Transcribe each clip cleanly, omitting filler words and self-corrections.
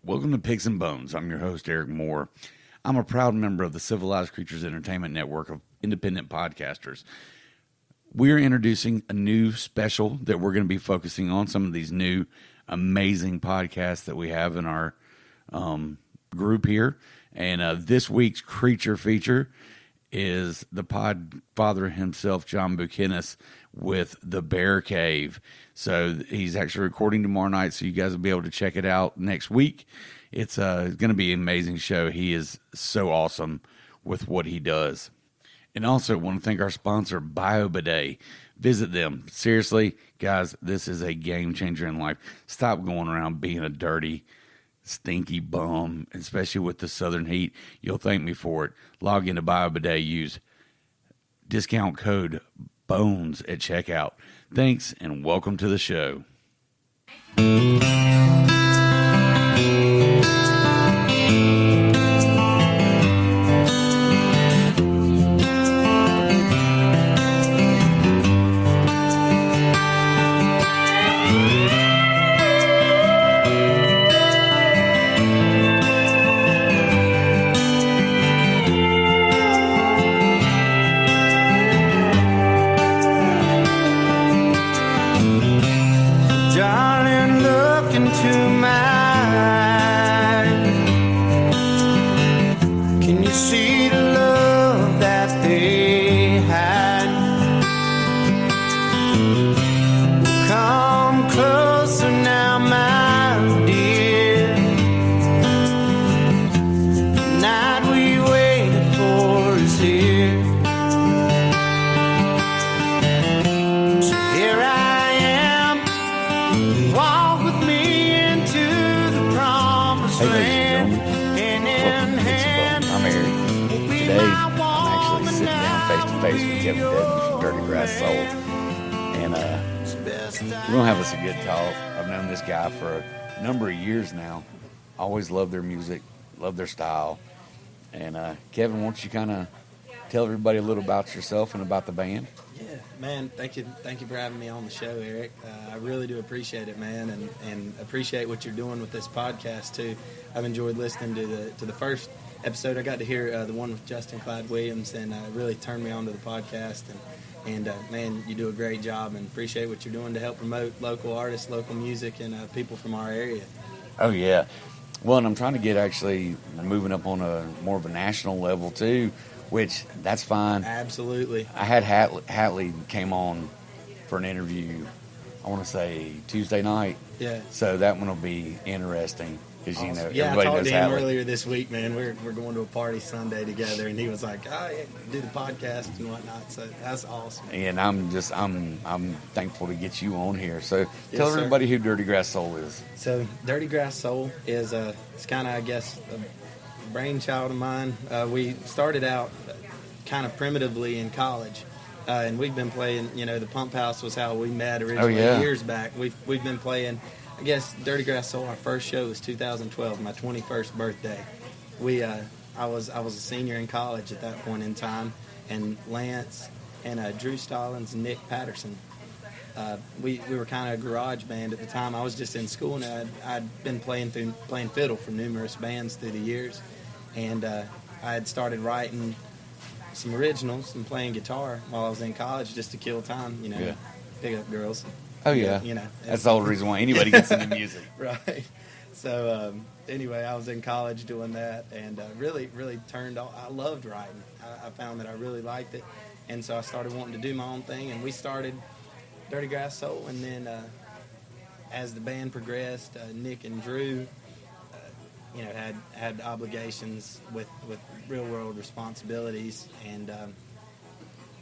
Welcome to Picks and Bones. I'm your host, Eric Moore. I'm a proud member of the Civilized Creatures Entertainment Network of independent podcasters. We're introducing a new special that we're going to be focusing on some of these new amazing podcasts that we have in our group here. And this week's creature feature is the podfather himself, John Buchanan, with The Bear Cave. So he's actually recording tomorrow night, so you guys will be able to check it out next week. It's going to be an amazing show. He is so awesome with what he does. And also want to thank our sponsor, BioBidet. Visit them. Seriously, guys, this is a game changer in life. Stop going around being a dirty, stinky bum, especially with the southern heat. You'll thank me for it. Log into BioBidet. Use discount code BONES at checkout. Thanks, and welcome to the show. We're going to have us a good talk. I've known this guy for a number of years now. Always loved their music, loved their style. And Kevin, why don't you kind of tell everybody a little about yourself and about the band? Yeah, man, thank you for having me on the show, Eric. I really do appreciate it, man, and appreciate what you're doing with this podcast, too. I've enjoyed listening to the first episode. I got to hear the one with Justin Clyde Williams, and it really turned me on to the podcast. And man, you do a great job, and appreciate what you're doing to help promote local artists, local music, and people from our area. Oh, yeah. Well, and I'm trying to get actually moving up on a more of a national level, too, which that's fine. Absolutely. I had Hatley came on for an interview, I want to say Tuesday night. Yeah. So that one will be interesting. Because, awesome. Everybody I talked knows to him Hatley. earlier this week, man. We're going to a party Sunday together, and he was like, "Oh, yeah, do the podcast and whatnot." So that's awesome. And I'm thankful to get you on here. So Yes, tell sir. everybody who Dirty Grass Soul is. So Dirty Grass Soul is it's kind of, I guess, a brainchild of mine. We started out kind of primitively in college, and we've been playing. The Pump House was how we met originally years back. We've been playing. I guess Dirty Grass Soul, our first show was 2012, my 21st birthday. I was a senior in college at that point in time, and Lance and Drew Stallings and Nick Patterson. We were kind of a garage band at the time. I was just in school, and I'd been playing fiddle for numerous bands through the years, and I had started writing some originals and playing guitar while I was in college just to kill time, pick up girls. Oh, yeah. That's the whole reason why anybody gets into music. Right. So, anyway, I was in college doing that, and really, really turned on. I loved writing. I found that I really liked it, and so I started wanting to do my own thing, and we started Dirty Grass Soul, and then as the band progressed, Nick and Drew, had obligations with real-world responsibilities, and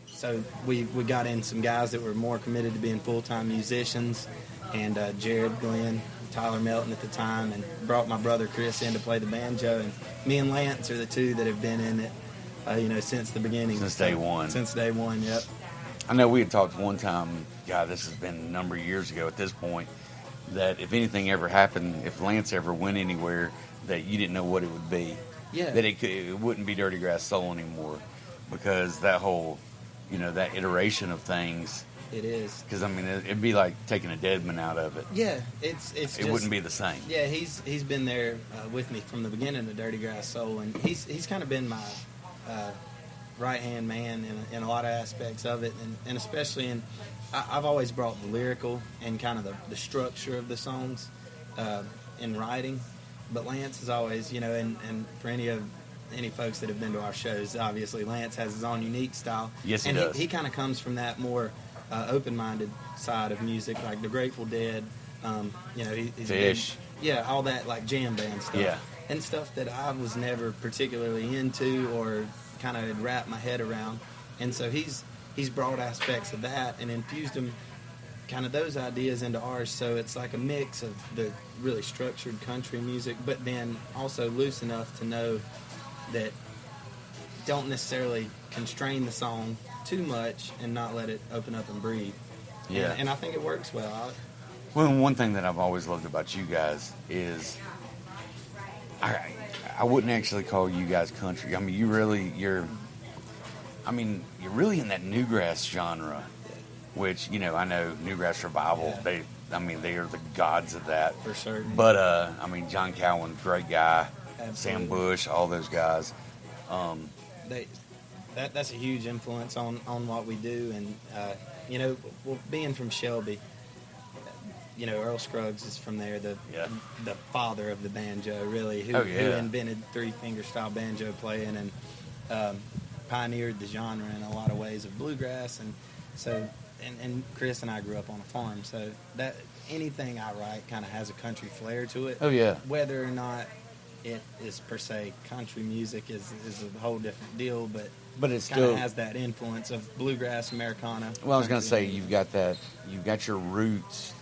so we got in some guys that were more committed to being full-time musicians, and Jared Glenn, Tyler Melton at the time, and brought my brother Chris in to play the banjo. And me and Lance are the two that have been in it, since the beginning. Since day one. Since day one, yep. I know we had talked one time, God, this has been a number of years ago at this point, that if anything ever happened, if Lance ever went anywhere, that you didn't know what it would be. Yeah. That it wouldn't be Dirty Grass Soul anymore, because that whole that iteration of things. It is. Because I mean, it'd be like taking a Dedmon out of it. Yeah, it's It wouldn't be the same. Yeah, he's been there with me from the beginning of Dirty Grass Soul, and he's kind of been my right hand man in a lot of aspects of it, and especially I've always brought the lyrical and kind of the structure of the songs in writing, but Lance is always, and for any folks that have been to our shows, obviously Lance has his own unique style. Yes, he and does. He kind of comes from that more open-minded side of music, like the Grateful Dead. He's Fish. all that like jam band stuff. Yeah. And stuff that I was never particularly into or kind of wrapped my head around. And so he's brought aspects of that and infused them, kind of those ideas into ours. So it's like a mix of the really structured country music, but then also loose enough to know that don't necessarily constrain the song too much and not let it open up and breathe. Yeah. And I think it works well. Well, one thing that I've always loved about you guys is I wouldn't actually call you guys country. I mean, you're really in that newgrass genre, which, I know Newgrass Revival, Yeah. they are the gods of that. For certain. But, John Cowan, great guy. Absolutely. Sam Bush, all those guys. That's a huge influence on what we do. And, being from Shelby, Earl Scruggs is from there, the father of the banjo, really, who invented three-finger style banjo playing and pioneered the genre in a lot of ways of bluegrass. And so, and Chris and I grew up on a farm, so that anything I write kind of has a country flair to it. Oh, yeah. Whether or not it is per se country music is a whole different deal, but it kind of has that influence of bluegrass, Americana. Well, I was going to say, you've got your roots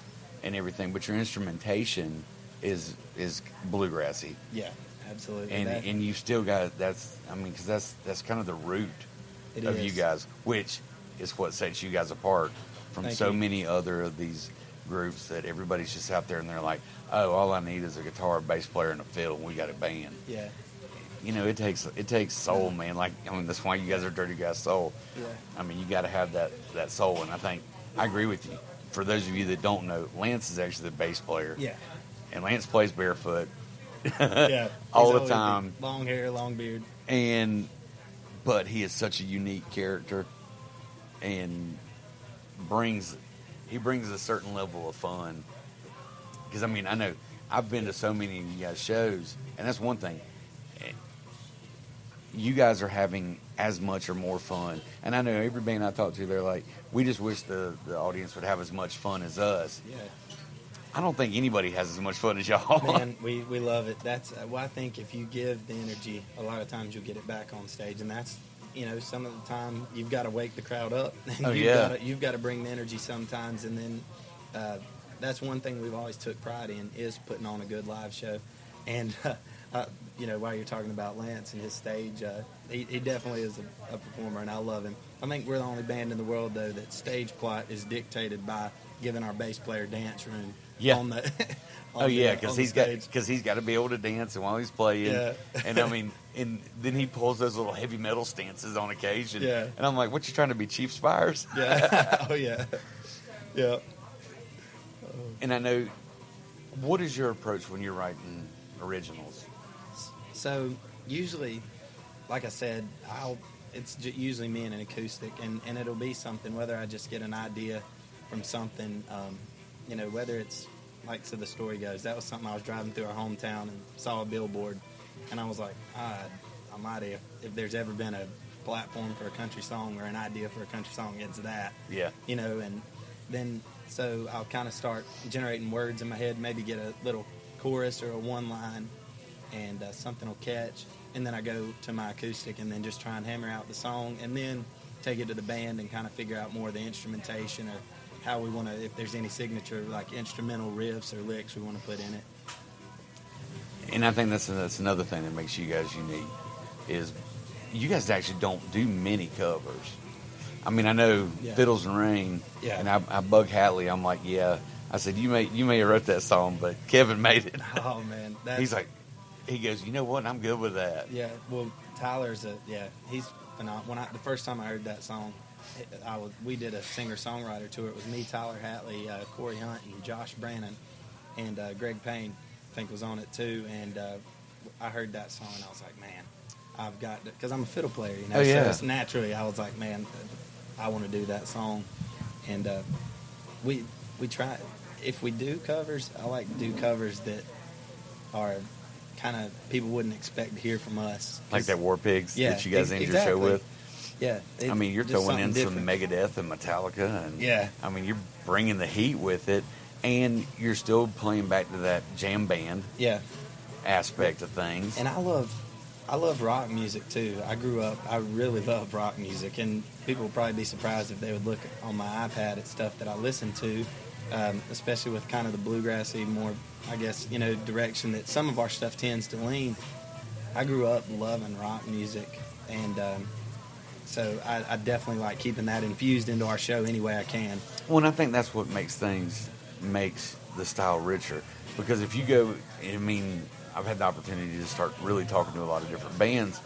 and everything, but your instrumentation is bluegrassy. Yeah, absolutely. And you still got because that's kind of the root of you guys, which is what sets you guys apart from many other of these groups that everybody's just out there and they're like, oh, all I need is a guitar, a bass player, and a fiddle, and we got a band. Yeah. It takes soul, man. That's why you guys are Dirty Grass Soul. Yeah. You got to have that soul, and I agree with you. For those of you that don't know, Lance is actually the bass player. Yeah. And Lance plays barefoot. Yeah. all the time. Long hair, long beard. But he is such a unique character, and brings a certain level of fun. Because I know I've been to so many of you guys' shows, and that's one thing. You guys are having as much or more fun. And I know every band I talk to, they're like, we just wish the audience would have as much fun as us. Yeah. I don't think anybody has as much fun as y'all. Man, we love it. That's I think if you give the energy, a lot of times you'll get it back on stage. And that's, some of the time you've got to wake the crowd up. And you've got to bring the energy sometimes. And then that's one thing we've always took pride in is putting on a good live show. And while you're talking about Lance and his stage, he definitely is a performer, and I love him. I think we're the only band in the world, though, that stage plot is dictated by giving our bass player dance room. Yeah. On the because he's got to be able to dance while he's playing. Yeah. And and then he pulls those little heavy metal stances on occasion. Yeah. And I'm like, what, you trying to be Chief Spires? Yeah. Oh yeah. Yeah. And I know, what is your approach when you're writing originals? So usually, like I said, it's usually me and an acoustic, and it'll be something, whether I just get an idea from something, whether it's, like, so the story goes, that was something I was driving through our hometown and saw a billboard, and I was like, almighty, if there's ever been a platform for a country song or an idea for a country song, it's that. Yeah. And then, so I'll kind of start generating words in my head, maybe get a little chorus or a one line, and something will catch, and then I go to my acoustic and then just try and hammer out the song, and then take it to the band and kind of figure out more of the instrumentation or how we want to, if there's any signature like instrumental riffs or licks we want to put in it. And I think that's another thing that makes you guys unique, is you guys actually don't do many covers. I know Fiddles and Rain, and I bug Hatley. I'm like, I said, you may have wrote that song, but Kevin made it. Oh man, he's like, he goes, you know what? I'm good with that. Yeah, well, Tyler's he's phenomenal. The first time I heard that song, we did a singer-songwriter tour. It was me, Tyler Hatley, Corey Hunt, and Josh Brannon, and Greg Payne, I think, was on it too. And I heard that song, and I was like, man, I've got to, because I'm a fiddle player, you know. Oh, yeah. So it's naturally, I was like, man, I want to do that song. And we try. If we do covers, I like to do covers that are kind of people wouldn't expect to hear from us. Like that War Pigs that you guys end your show with? Yeah. I mean, you're just throwing in something some Megadeth and Metallica. And yeah. I mean, you're bringing the heat with it, and you're still playing back to that jam band aspect of things. And I love rock music, too. I grew up, I really love rock music, and people would probably be surprised if they would look on my iPad at stuff that I listen to, especially with kind of the bluegrassy, more, I guess, you know, direction that some of our stuff tends to lean. I grew up loving rock music, and so I definitely like keeping that infused into our show any way I can. Well, and I think that's what makes the style richer. Because if you go, I mean, I've had the opportunity to start really talking to a lot of different bands.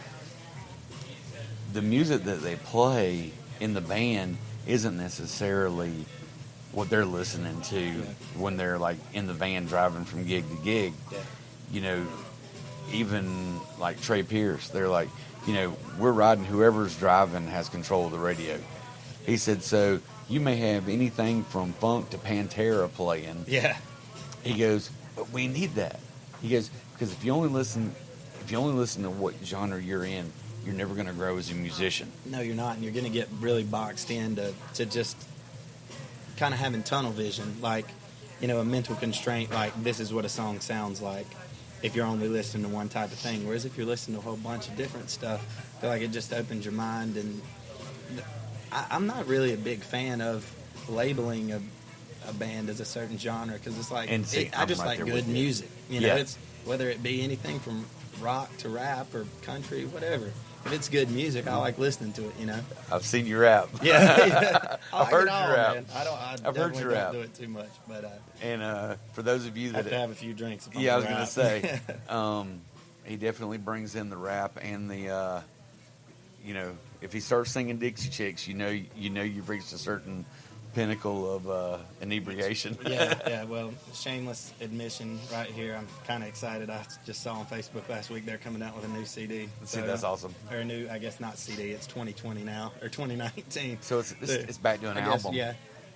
The music that they play in the band isn't necessarily what they're listening to when they're like in the van driving from gig to gig. Yeah. You know, even like Trey Pierce, they're like, you know, we're riding, whoever's driving has control of the radio. He said, so you may have anything from funk to Pantera playing. Yeah. He goes, but we need that. He goes, because if you only listen to what genre you're in, you're never going to grow as a musician. No, you're not, and you're going to get really boxed in to just kind of having tunnel vision, like, you know, a mental constraint, like this is what a song sounds like if you're only listening to one type of thing. Whereas if you're listening to a whole bunch of different stuff, I feel like it just opens your mind. And I'm not really a big fan of labeling a band as a certain genre, because it's like, I just like good music. You know, it's whether it be anything from rock to rap or country, whatever. If it's good music, I like listening to it, you know. I've seen you rap. Yeah. I've heard you rap. Man. I've heard you rap. Don't do it too much, but and for those of you that I have to have a few drinks. I was going to say, he definitely brings in the rap and the, you know, if he starts singing Dixie Chicks, you know you've reached a certain pinnacle of inebriation. Yeah. Well, shameless admission right here. I'm kind of excited. I just saw on Facebook last week they're coming out with a new CD. See, that's awesome. Or a new, I guess not CD. It's 2020 now, or 2019. So it's back to an album.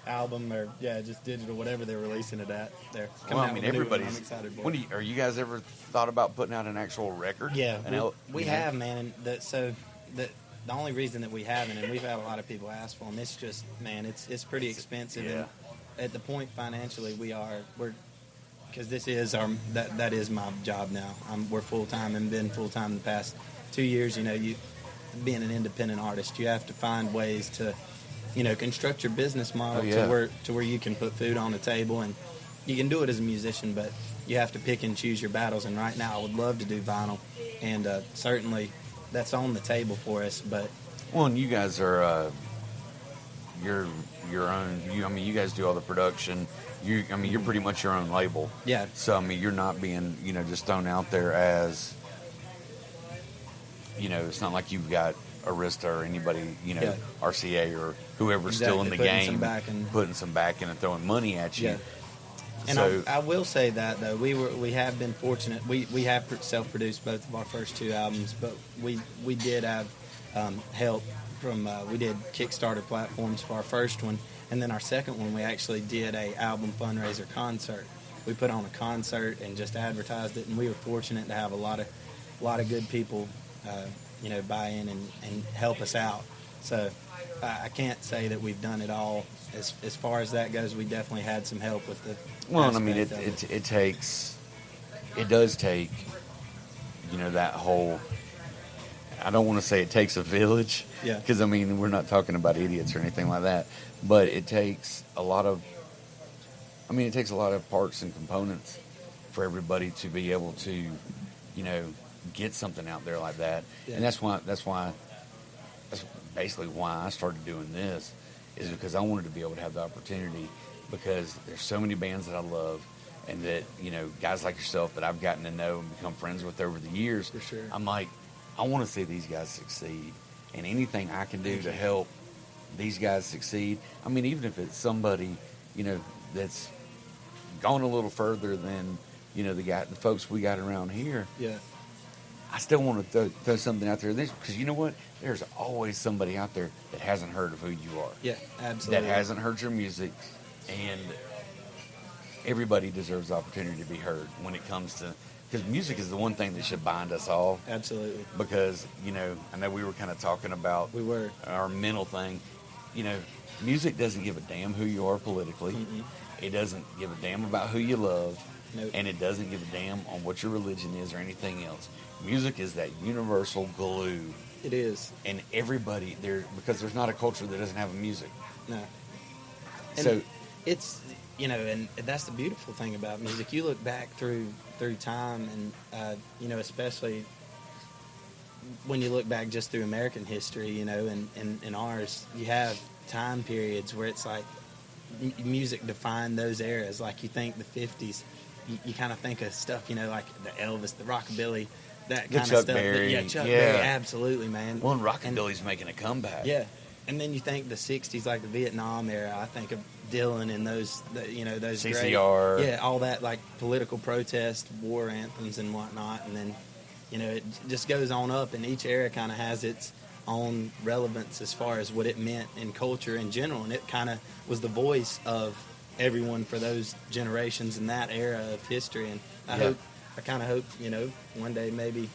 Album or just digital, whatever they're releasing it at. They're coming well, out I mean, with a new everybody's. one. I'm excited for it. Are you guys ever thought about putting out an actual record? Yeah, we have, man. And the only reason that we haven't, and we've had a lot of people ask for them, it's just, man, it's pretty expensive. Yeah. And at the point financially we're because this is that is my job now. We're full time and been full time the past 2 years. You know, being an independent artist, you have to find ways to, you know, construct your business model to where you can put food on the table, and you can do it as a musician, but you have to pick and choose your battles. And right now, I would love to do vinyl, and certainly that's on the table for us. But and you guys are your own. I mean, you guys do all the production. You're pretty much your own label. Yeah. So I mean, you're not being just thrown out there as, it's not like you've got Arista or anybody, RCA or whoever's still in the game, putting some back in and throwing money at you. Yeah. And so, I will say that though we have been fortunate. We have self-produced both of our first two albums, but we did have help from we did Kickstarter platforms for our first one, and then our second one we actually did a album fundraiser concert. We put on a concert and just advertised it, and we were fortunate to have a lot of good people buy in and help us out. So I can't say that we've done it all. As far as that goes, we definitely had some help with the. Well, I mean, it does take, that whole. I don't want to say it takes a village, because I mean we're not talking about idiots or anything like that, but it takes a lot of. I mean, it takes a lot of parts and components for everybody to be able to, get something out there like that, and that's basically why I started doing this, is because I wanted to be able to have the opportunity, because there's so many bands that I love, and that, guys like yourself that I've gotten to know and become friends with over the years. For sure. I'm like, I want to see these guys succeed, and anything I can do to help these guys succeed. I mean, even if it's somebody, that's gone a little further than, the folks we got around here. Yeah. I still want to throw something out there because you know what? There's always somebody out there that hasn't heard of who you are. Yeah, absolutely. That hasn't heard your music, and everybody deserves the opportunity to be heard when it comes to, because music is the one thing that should bind us all. Absolutely. Because, I know we were kind of talking about our mental thing. Music doesn't give a damn who you are politically. Mm-mm. It doesn't give a damn about who you love. Nope. And it doesn't give a damn on what your religion is or anything else. Music is that universal glue. It is. And everybody there, because there's not a culture that doesn't have a music. No. And so it's, and that's the beautiful thing about music. You look back through time, and especially when you look back just through American history, and ours, you have time periods where it's like music defined those eras. Like you think the 50s, you kind of think of stuff, like the Elvis, the rockabilly, that kind of stuff. Berry. Yeah, Chuck Berry, absolutely, man. Well, and rockabilly's making a comeback. Yeah, and then you think the 60s, like the Vietnam era. I think of Dylan and those CCR. great, all that like political protest, war anthems and whatnot. And then, it just goes on up, and each era kind of has its own relevance as far as what it meant in culture in general, and it kind of was the voice of everyone for those generations in that era of history. And I kind of hope, one day maybe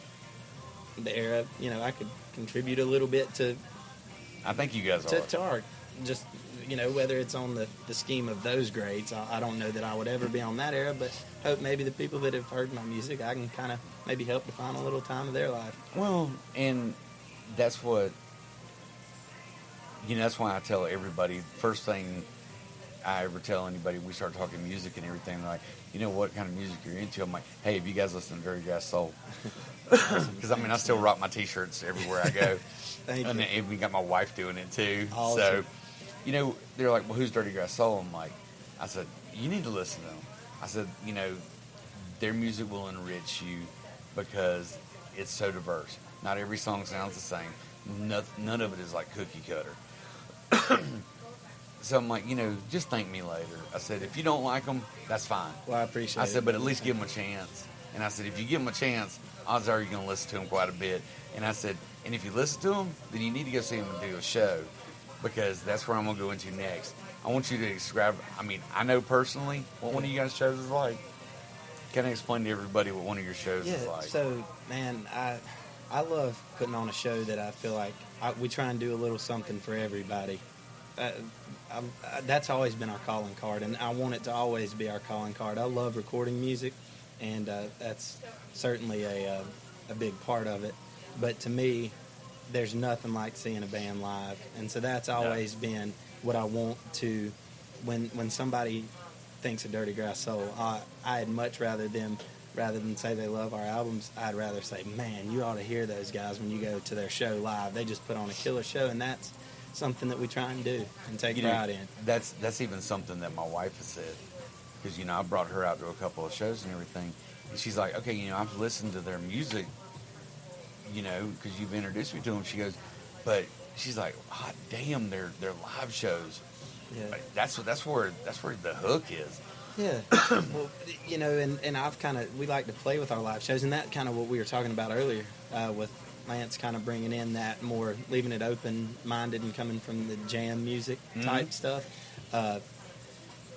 the era, I could contribute a little bit to. I think you guys are. To our, just, whether it's on the scheme of those greats, I don't know that I would ever be on that era, but hope maybe the people that have heard my music, I can kind of maybe help define a little time of their life. Well, and that's what, that's why I tell everybody, first thing I ever tell anybody, we start talking music and everything, they're like, what kind of music you're into? I'm like, hey, have you guys listened to Dirty Grass Soul? Because, I still rock my T-shirts everywhere I go. Thank and you. And we got my wife doing it, too. Awesome. So, they're like, well, who's Dirty Grass Soul? I'm like, I said, you need to listen to them. I said, their music will enrich you because it's so diverse. Not every song sounds the same. None of it is like cookie cutter. So I'm like, just thank me later. I said, if you don't like them, that's fine. Well, I appreciate it. I said, but at least give them a chance. And I said, if you give them a chance, odds are you're going to listen to them quite a bit. And I said, and if you listen to them, then you need to go see them and do a show, because that's where I'm going to go into next. I want you to describe, I know personally what one of you guys' shows is like. Kind of explain to everybody what one of your shows is like. So, man, I love putting on a show that I feel like we try and do a little something for everybody. That's always been our calling card, and I want it to always be our calling card. I love recording music, and that's certainly a big part of it. But to me, there's nothing like seeing a band live, and so that's always been what I want to. When somebody thinks of Dirty Grass Soul, I'd much rather than say they love our albums, I'd rather say, man, you ought to hear those guys when you go to their show live. They just put on a killer show, and that's something that we try and do and take pride in. That's even something that my wife has said, because I brought her out to a couple of shows and everything, and she's like, okay, I've listened to their music, because you've introduced me to them. She goes, but she's like, hot damn, their live shows. Yeah, that's where the hook is. Yeah, well, and I've we like to play with our live shows, and that kind of what we were talking about earlier with Lance kind of bringing in that more, leaving it open-minded and coming from the jam music type stuff.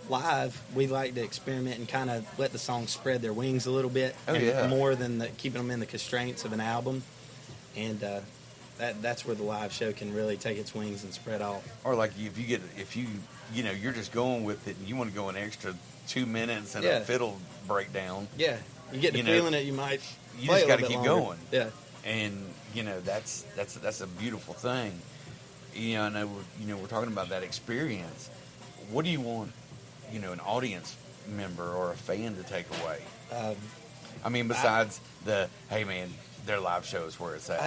Live, we like to experiment and kind of let the songs spread their wings a little bit, more than keeping them in the constraints of an album, and that's where the live show can really take its wings and spread off. Or like if you're just going with it and you want to go an extra 2 minutes and a fiddle breakdown. Yeah, you get the feeling that you might. You just got to keep going. Yeah, and that's a beautiful thing. I know we're talking about that experience. What do you want, an audience member or a fan to take away? Besides hey man, their live show is where it's at.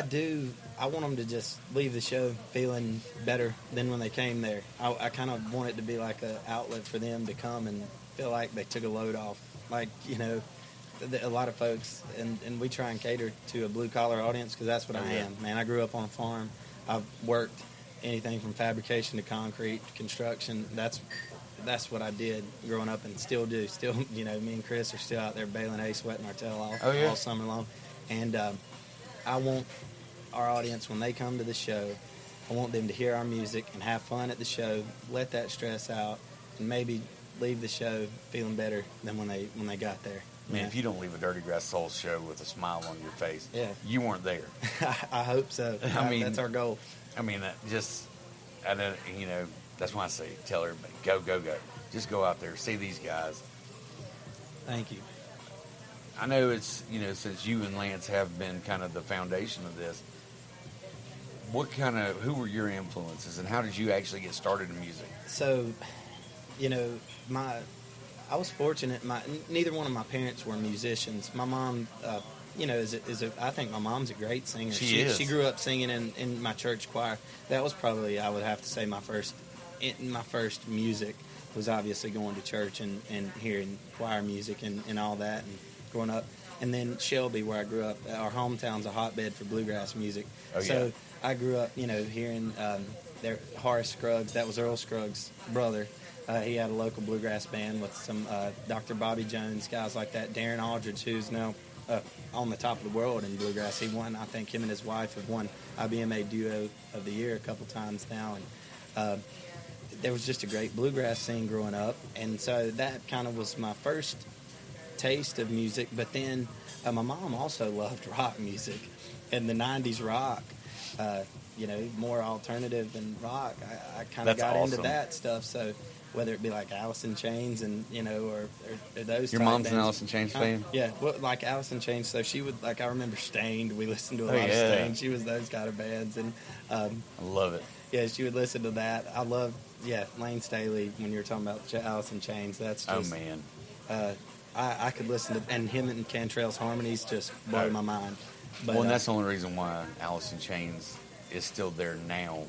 I want them to just leave the show feeling better than when they came there. I kind of want it to be like an outlet for them to come and feel like they took a load off. Like, a lot of folks, and we try and cater to a blue-collar audience, because that's what I am. Man, I grew up on a farm. I've worked, anything from fabrication to concrete, construction. That's what I did growing up and still do. Still, me and Chris are still out there baling hay, sweating our tail off all summer long. And I want our audience, when they come to the show, I want them to hear our music and have fun at the show, let that stress out, and maybe leave the show feeling better than when they got there. Man, if you don't leave a Dirty Grass Soul show with a smile on your face, you weren't there. I hope so. I mean, that's our goal. I mean, that's why I say tell everybody, go. Just go out there, see these guys. Thank you. I know it's, since you and Lance have been kind of the foundation of this, who were your influences and how did you actually get started in music? So, I was fortunate. Neither one of my parents were musicians. My mom, I think my mom's a great singer. She is. She grew up singing in my church choir. That was probably, I would have to say, my first music was obviously going to church and hearing choir music and all that and growing up. And then Shelby, where I grew up, our hometown's a hotbed for bluegrass music. So I grew up, hearing Horace Scruggs. That was Earl Scruggs' brother. He had a local bluegrass band with some Dr. Bobby Jones, guys like that. Darren Aldridge, who's now on the top of the world in bluegrass. He won, I think him and his wife have won IBMA Duo of the Year a couple times now. And there was just a great bluegrass scene growing up. And so that kind of was my first taste of music. But then my mom also loved rock music. And the 90s rock, more alternative than rock. I kind of got into that stuff. So whether it be like Alice in Chains and, or those Your mom's an Alice in Chains fan? Yeah, like Alice in Chains. So she would, I remember Stained. We listened to a lot of Stained. She was those kind of bands. And I love it. Yeah, she would listen to that. I love, Lane Staley, when you were talking about Alice in Chains. That's just... Oh, man. I could listen to... And him and Cantrell's harmonies just blow my mind. But, and that's the only reason why Alice in Chains is still there now,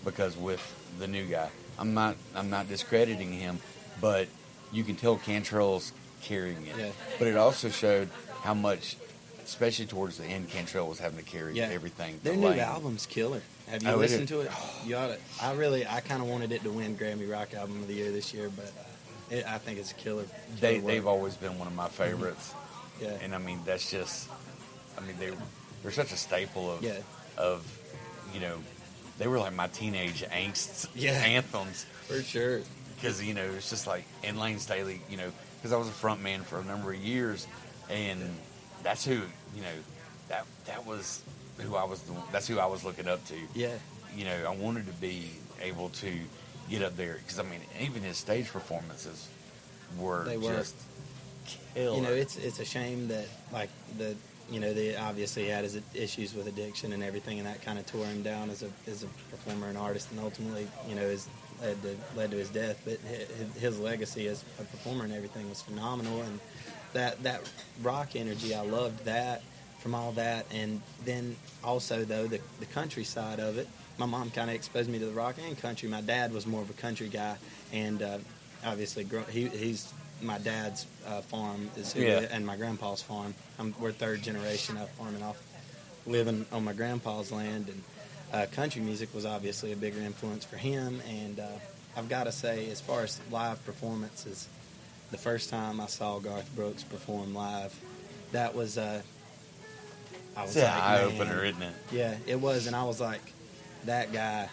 because with the new guy, I'm not discrediting him, but you can tell Cantrell's carrying it. Yeah. But it also showed how much, especially towards the end, Cantrell was having to carry everything. Their new album's killer. Have you listened to it? You ought to. I kind of wanted it to win Grammy Rock Album of the Year this year, but I think it's a killer. They've always been one of my favorites. Yeah. And that's just, they're such a staple of they were like my teenage angst anthems. For sure. Because, it's just like, and Lane Staley, because I was a front man for a number of years, and that's who, that was who that's who I was looking up to. Yeah. I wanted to be able to get up there, because, even his stage performances were just killer. It's a shame that, they obviously had his issues with addiction and everything, and that kind of tore him down as a performer and artist, and ultimately, led to his death. But his legacy as a performer and everything was phenomenal, and that rock energy, I loved that from all that. And then also, though, the country side of it, my mom kind of exposed me to the rock and country. My dad was more of a country guy, and obviously he's my dad's farm and my grandpa's farm. We're third generation of farming off, living on my grandpa's land, and country music was obviously a bigger influence for him. And I've got to say, as far as live performances, the first time I saw Garth Brooks perform live, that was I was it's like, an eye-opener, isn't it? Yeah, it was, and I was like, that guy,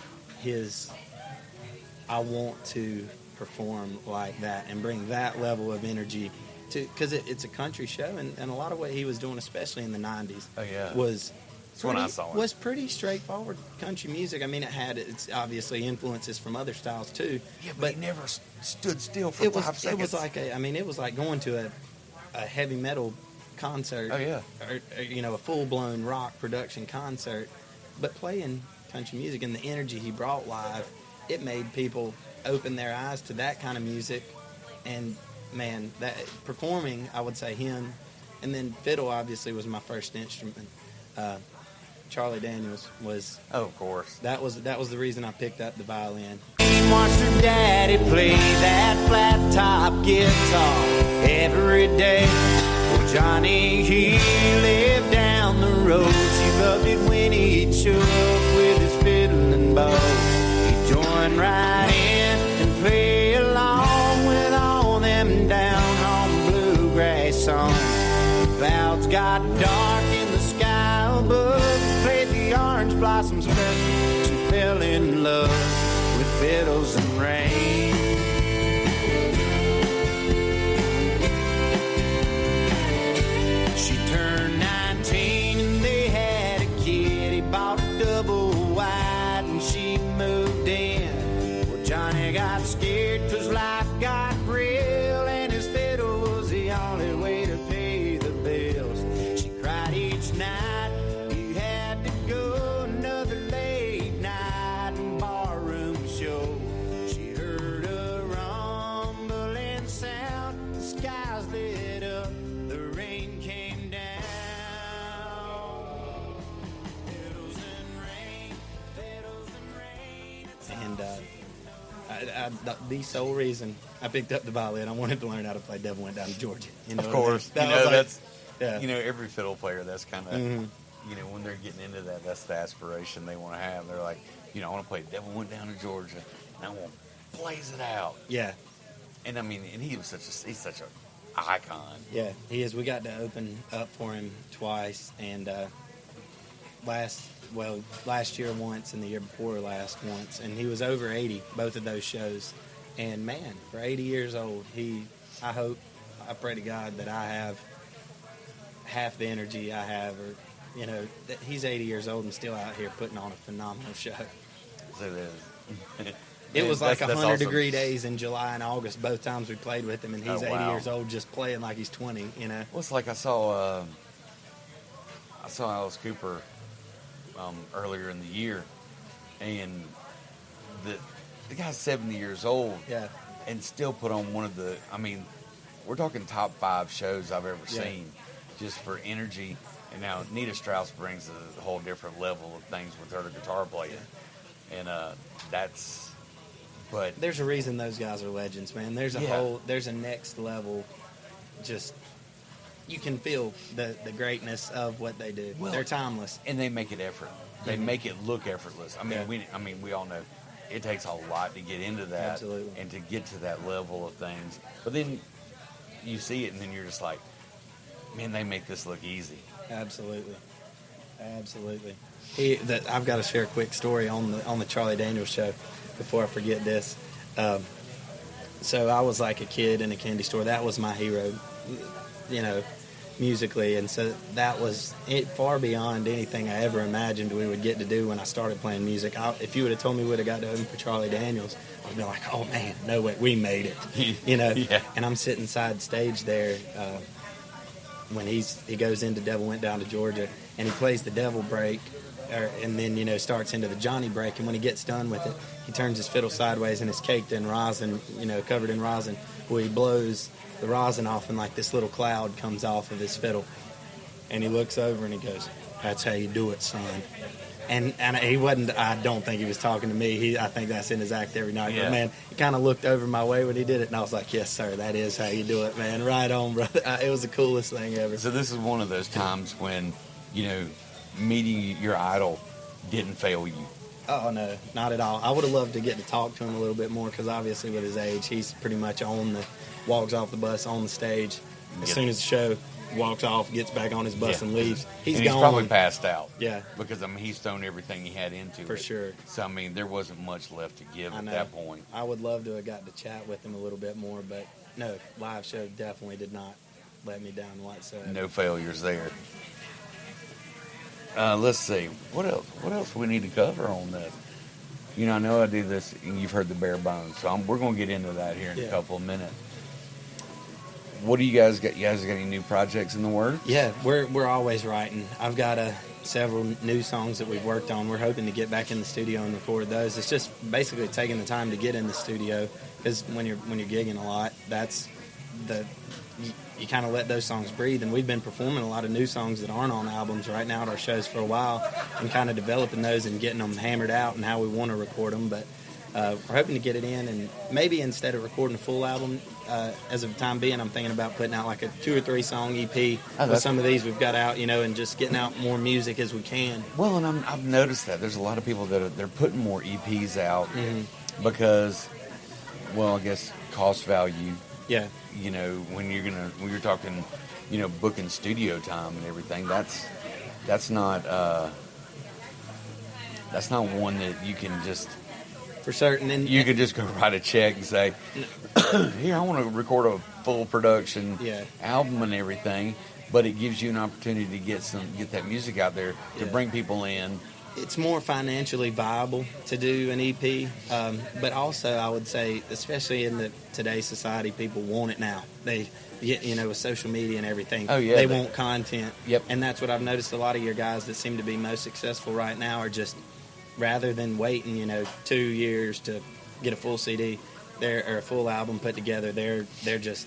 I want to perform like that and bring that level of energy to, because it's a country show, and a lot of what he was doing, especially in the 90s, was when I saw it. Was pretty straightforward country music. It had its obviously influences from other styles too. Yeah, but he never stood still for 5 seconds. It was like it was like going to a heavy metal concert. Oh yeah, or a full blown rock production concert, but playing country music, and the energy he brought live, it made people open their eyes to that kind of music. And man, that performing, I would say him, and then fiddle obviously was my first instrument. Charlie Daniels was. Oh, of course. That was the reason I picked up the violin. Watched her daddy play that flat top guitar every day. Well, Johnny, he lived down the road. She loved it when he'd show up with his fiddling bow. blossom special. She fell in love with fiddles and rain. She turned 19 and they had a kid. He bought a double wide and she moved in. Well, Johnny got scared 'cause life got real, and his fiddle was the only way to pay the bills. She cried each night, you had to go. Another late night and barroom show. She heard a rumbling sound, the skies lit up, the rain came down. Fiddles and rain, fiddles and rain. And the sole reason I picked up the violin, I wanted to learn how to play Devil Went Down to Georgia. You know, Of course, that you know was like- that's yeah. you know every fiddle player. That's kind of you know when they're getting into that, that's the aspiration they want to have. They're like, you know, I want to play Devil Went Down to Georgia, and I want to blaze it out. Yeah, And I mean, and he's such a icon. yeah, he is. We got to open up for him twice, and last year once, and the year before last once, and he was over 80 both of those shows. And man, for 80 years old, I pray to God that I have half the energy I have, or you know, that he's 80 years old and still out here putting on a phenomenal show. So It was like that's 100-degree awesome. days in July and August both times we played with him, and he's Oh, 80 wow. years old just playing like he's 20. You know. Well, it's like I saw Alice Cooper earlier in the year, and the guy's 70 years old. Yeah. And still put on one of the, I mean, we're talking top 5 shows I've ever Yeah. seen, just for energy. And now Nita Strauss brings a whole different level of things with her guitar playing, and but There's a reason those guys are legends, man. There's Yeah. there's a next level. Just you can feel the greatness of what they do. Well, They're timeless. and they make it effort. They make it look effortless. I mean, Yeah. we all know it takes a lot to get into that, Absolutely. and to get to that level of things. But then you see it, and then you're just like, man, they make this look easy. Absolutely. I've got to share a quick story on the Charlie Daniels show before I forget this. So I was like a kid in a candy store. That was my hero, you know, musically, and so that was it, far beyond anything I ever imagined we would get to do when I started playing music. If you would have told me we would have got to open for Charlie Daniels, I'd be like, oh man, no way, we made it, you know. Yeah. And I'm sitting side stage there when he goes into Devil Went Down to Georgia, and he plays the Devil break, and then, you know, starts into the Johnny break, and when he gets done with it, he turns his fiddle sideways and it's caked in rosin, you know, covered in rosin, where he blows the rosin off, and like this little cloud comes off of his fiddle, and he looks over and he goes, "That's how you do it, son." And he wasn't, I don't think he was talking to me. I think that's in his act every night. Yeah. But man, he kind of looked over my way when he did it, and I was like, "Yes, sir, that is how you do it, man. Right on, brother." It was the coolest thing ever. So this is one of those times when, you know, meeting your idol didn't fail you. Oh, no, not at all. I would have loved to get to talk to him a little bit more, because obviously with his age, he's pretty much walks off the bus on the stage. As Yeah. soon as the show, walks off, gets back on his bus Yeah. and leaves. And He's he's gone. probably passed out. Yeah. Because, I mean, he's thrown everything he had into For it. sure. So, I mean, there wasn't much left to give I at know. that point. I would love to have got to chat with him a little bit more, but no, live show definitely did not let me down whatsoever. No failures there. Let's see. What else we need to cover on that? You know, I know I do this, and you've heard the bare bones, so we're going to get into that here in a Yeah. couple of minutes. What do you guys got? You guys got any new projects in the works? Yeah, we're always writing. I've got several new songs that we've worked on. We're hoping to get back in the studio and record those. It's just basically taking the time to get in the studio, because when you're gigging a lot, that's you kind of let those songs breathe. And we've been performing a lot of new songs that aren't on albums right now at our shows for a while, and kind of developing those and getting them hammered out and how we want to record them. But we're hoping to get it in, and maybe instead of recording a full album, as of the time being, I'm thinking about putting out like a 2 or 3 song EP with some of these we've got out, you know, and just getting out more music as we can. Well, and I've noticed that there's a lot of people that they're putting more EPs out because, well, I guess cost value. Yeah. You know, when you're talking, you know, booking studio time and everything, that's not that's not one that you can just for certain. And you could just go write a check and say, here, I want to record a full production album and everything. But it gives you an opportunity to get that music out there to bring people in. It's more financially viable to do an EP, but also I would say, especially in today's society, people want it now. They, with social media and everything, they want content. Yep. And that's what I've noticed. A lot of your guys that seem to be most successful right now are just, rather than waiting, 2 years to get a full CD, or a full album put together, they're just,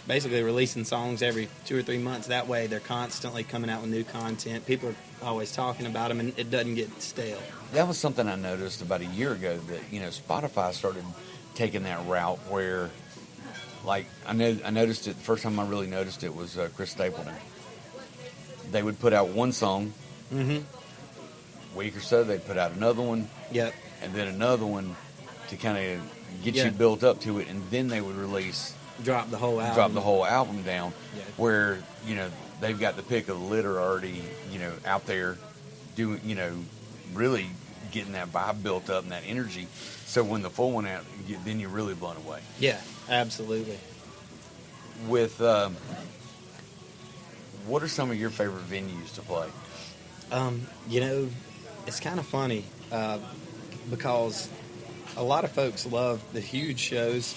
basically releasing songs every 2 or 3 months. That way they're constantly coming out with new content. People are always talking about them, and it doesn't get stale. That was something I noticed about a year ago that, Spotify started taking that route where, like, I noticed it, the first time I really noticed it was Chris Stapleton. They would put out one song, week or so, they'd put out another one, and then another one to kind of get you built up to it, and then they would drop the whole album down, where they've got the pick of the litter already out there doing really getting that vibe built up and that energy, so when the full one out, then you're really blown away. Absolutely. With what are some of your favorite venues to play? It's kind of funny because a lot of folks love the huge shows.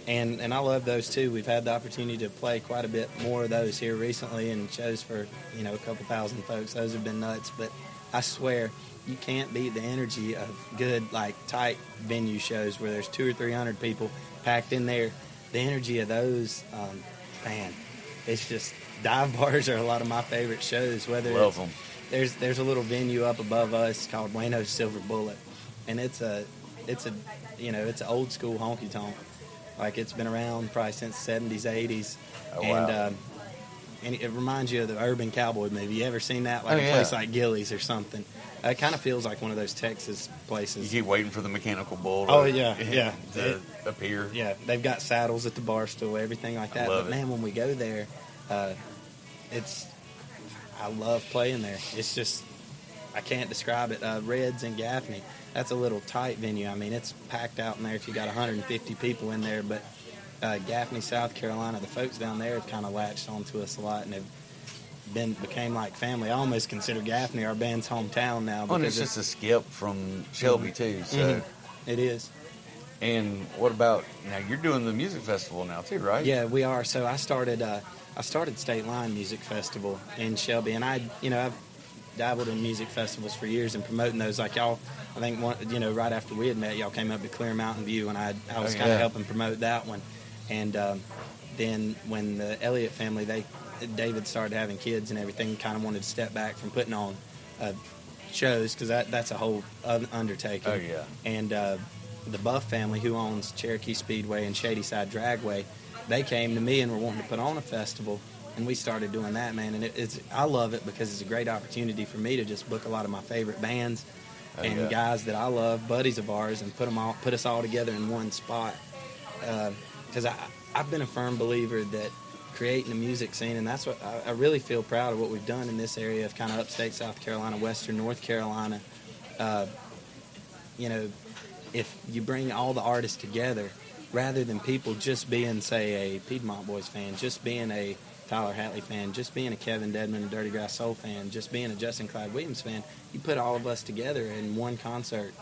And I love those too. We've had the opportunity to play quite a bit more of those here recently, and shows for a couple thousand folks. Those have been nuts. But I swear you can't beat the energy of good, tight venue shows where there's 200 or 300 people packed in there. The energy of those, man, it's just, dive bars are a lot of my favorite shows. Love them. There's a little venue up above us called Bueno's Silver Bullet, and it's an old school honky tonk. It's been around probably since the 70s, 80s. Oh, wow. And it reminds you of the Urban Cowboy movie. You ever seen that? A place like Gillies or something. It kind of feels like one of those Texas places. You keep waiting for the mechanical bull to appear. Yeah, they've got saddles at the bar stool, everything like that. But, man, when we go there, I love playing there. It's just, I can't describe it. Reds and Gaffney. That's a little tight venue. I mean, it's packed out in there if you got 150 people in there. But Gaffney, South Carolina, the folks down there have kind of latched onto us a lot, and have became like family. I almost consider Gaffney our band's hometown now. Well, and it's just a skip from Shelby too. So it is. And what about now? You're doing the music festival now too, right? Yeah, we are. So I started State Line Music Festival in Shelby, and I've dabbled in music festivals for years and promoting those. Like y'all, I think right after we had met, y'all came up to Clear Mountain View, and I was kind of helping promote that one. And then when the Elliott family, David started having kids and everything, kind of wanted to step back from putting on shows, because that's a whole undertaking. Oh yeah. And the Buff family, who owns Cherokee Speedway and Shadyside Dragway, they came to me and were wanting to put on a festival. And we started doing that, man, and I love it because it's a great opportunity for me to just book a lot of my favorite bands and guys that I love, buddies of ours, and put us all together in one spot. Because I've been a firm believer that creating a music scene, and that's what I really feel proud of what we've done in this area of kind of upstate South Carolina, western North Carolina. If you bring all the artists together, rather than people just being, say, a Piedmont Boys fan, just being a Tyler Hatley fan, just being a Kevin Dedmon and Dirty Grass Soul fan, just being a Justin Clyde Williams fan, you put all of us together in one concert,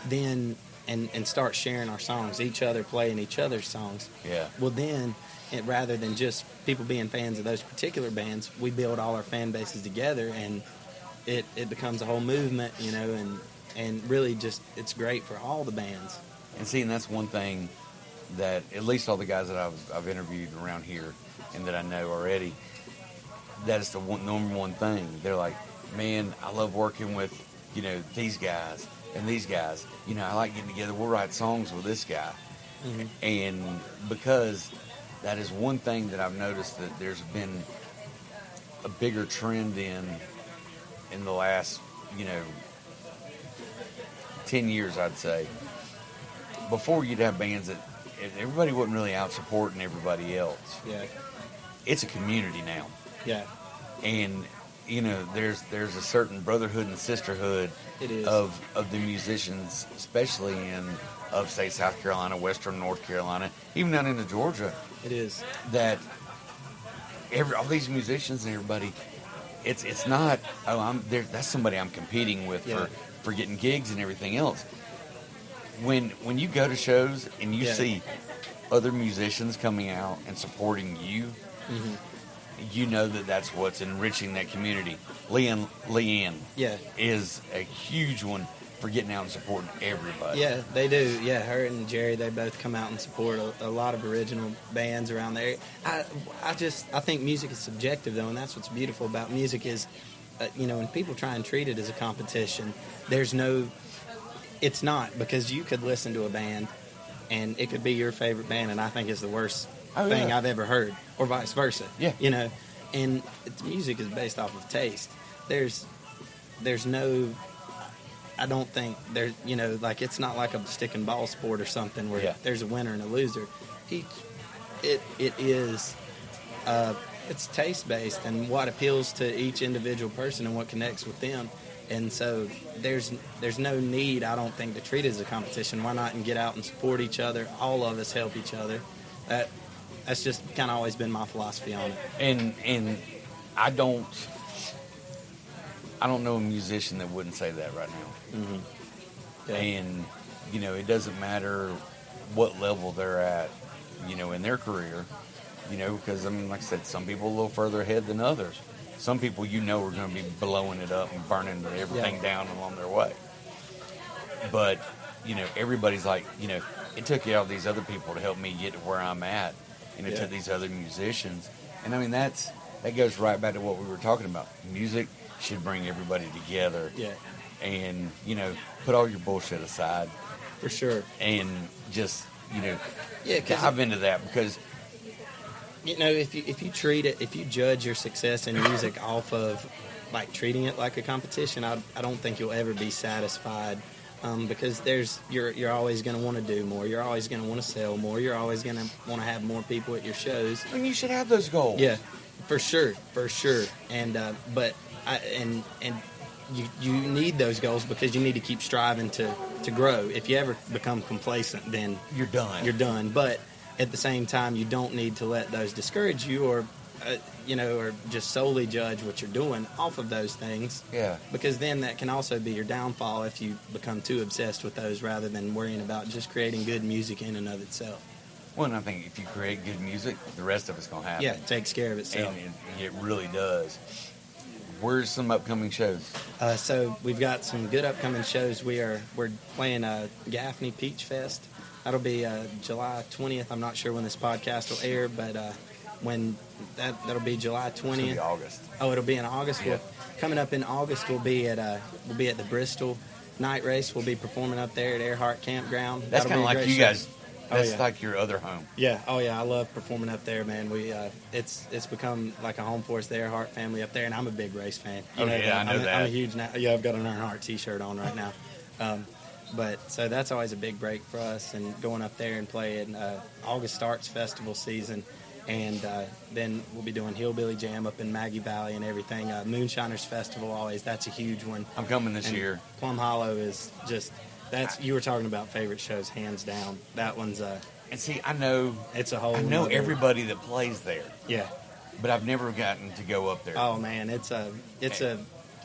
then and start sharing our songs, each other playing each other's songs. Yeah. Well, then, rather than just people being fans of those particular bands, we build all our fan bases together, and it becomes a whole movement, and really just, it's great for all the bands. And that's one thing that at least all the guys that I've interviewed around here and that I know already, that is the number one thing. They're like, man, I love working with, these guys and these guys. I like getting together. We'll write songs with this guy. Mm-hmm. And because that is one thing that I've noticed that there's been a bigger trend in the last, 10 years, I'd say. Before, you'd have bands that everybody wasn't really out supporting everybody else. Yeah. It's a community now. Yeah. And there's a certain brotherhood and sisterhood It is. of the musicians, especially of say South Carolina, Western North Carolina, even down into Georgia. It is. That all these musicians and everybody, it's not I'm there. That's somebody I'm competing with Yeah. for getting gigs and everything else. When you go to shows and you Yeah. see other musicians coming out and supporting you, Mm-hmm. you know that's what's enriching that community. Leanne Yeah. is a huge one for getting out and supporting everybody. Yeah, they do. Yeah, her and Jerry, they both come out and support a lot of original bands around there. I think music is subjective though, and that's what's beautiful about music is, when people try and treat it as a competition, it's not, because you could listen to a band and it could be your favorite band, and I think it's the worst thing I've ever heard, or vice versa. Yeah. And music is based off of taste. There's no. I don't think there's, like it's not like a stick and ball sport or something where there's a winner and a loser. It's taste based and what appeals to each individual person and what connects with them. And so there's no need, I don't think, to treat it as a competition. Why not and get out and support each other? All of us help each other. That's just kind of always been my philosophy on it. And I don't know a musician that wouldn't say that right now. Mm-hmm. Yeah. And it doesn't matter what level they're at, in their career, because like I said, some people a little further ahead than others. Some people are going to be blowing it up and burning everything down along their way. But everybody's like, it took all these other people to help me get to where I'm at, and it took these other musicians. And I mean that goes right back to what we were talking about. Music should bring everybody together. Yeah. And put all your bullshit aside. For sure. And just Yeah, dive into that, because if you judge your success in music off of like treating it like a competition, I don't think you'll ever be satisfied, because you're always going to want to do more. You're always going to want to sell more. You're always going to want to have more people at your shows. And you should have those goals. Yeah, for sure. And you need those goals because you need to keep striving to grow. If you ever become complacent, then you're done. You're done. But at the same time, you don't need to let those discourage you, or or just solely judge what you're doing off of those things. Yeah. Because then that can also be your downfall if you become too obsessed with those rather than worrying about just creating good music in and of itself. Well, and I think if you create good music, the rest of it's going to happen. Yeah, it takes care of itself. And it really does. Where's some upcoming shows? So we've got some good upcoming shows. We're playing Gaffney Peach Fest. That'll be July 20th. I'm not sure when this podcast will air, but when that'll be July 20th. It's gonna be August. Oh, it'll be in August. Yeah. Coming up in August, we'll be at the Bristol Night Race. We'll be performing up there at Earhart Campground. That's kind of like you guys. That's Oh, yeah. like your other home. Yeah. Oh, yeah. I love performing up there, man. It's become like a home for us, the Earhart family up there, and I'm a big race fan. I know that. I'm a huge. Yeah, I've got an Earhart T-shirt on right now. But so that's always a big break for us, and going up there and playing. August starts festival season, and then we'll be doing Hillbilly Jam up in Maggie Valley and everything. Moonshiners Festival, that's a huge one. I'm coming this year. Plum Hollow is just. You were talking about favorite shows, hands down. That one's And see, I know it's a whole. I know nother- everybody that plays there. Yeah. But I've never gotten to go up there. Oh man, it's And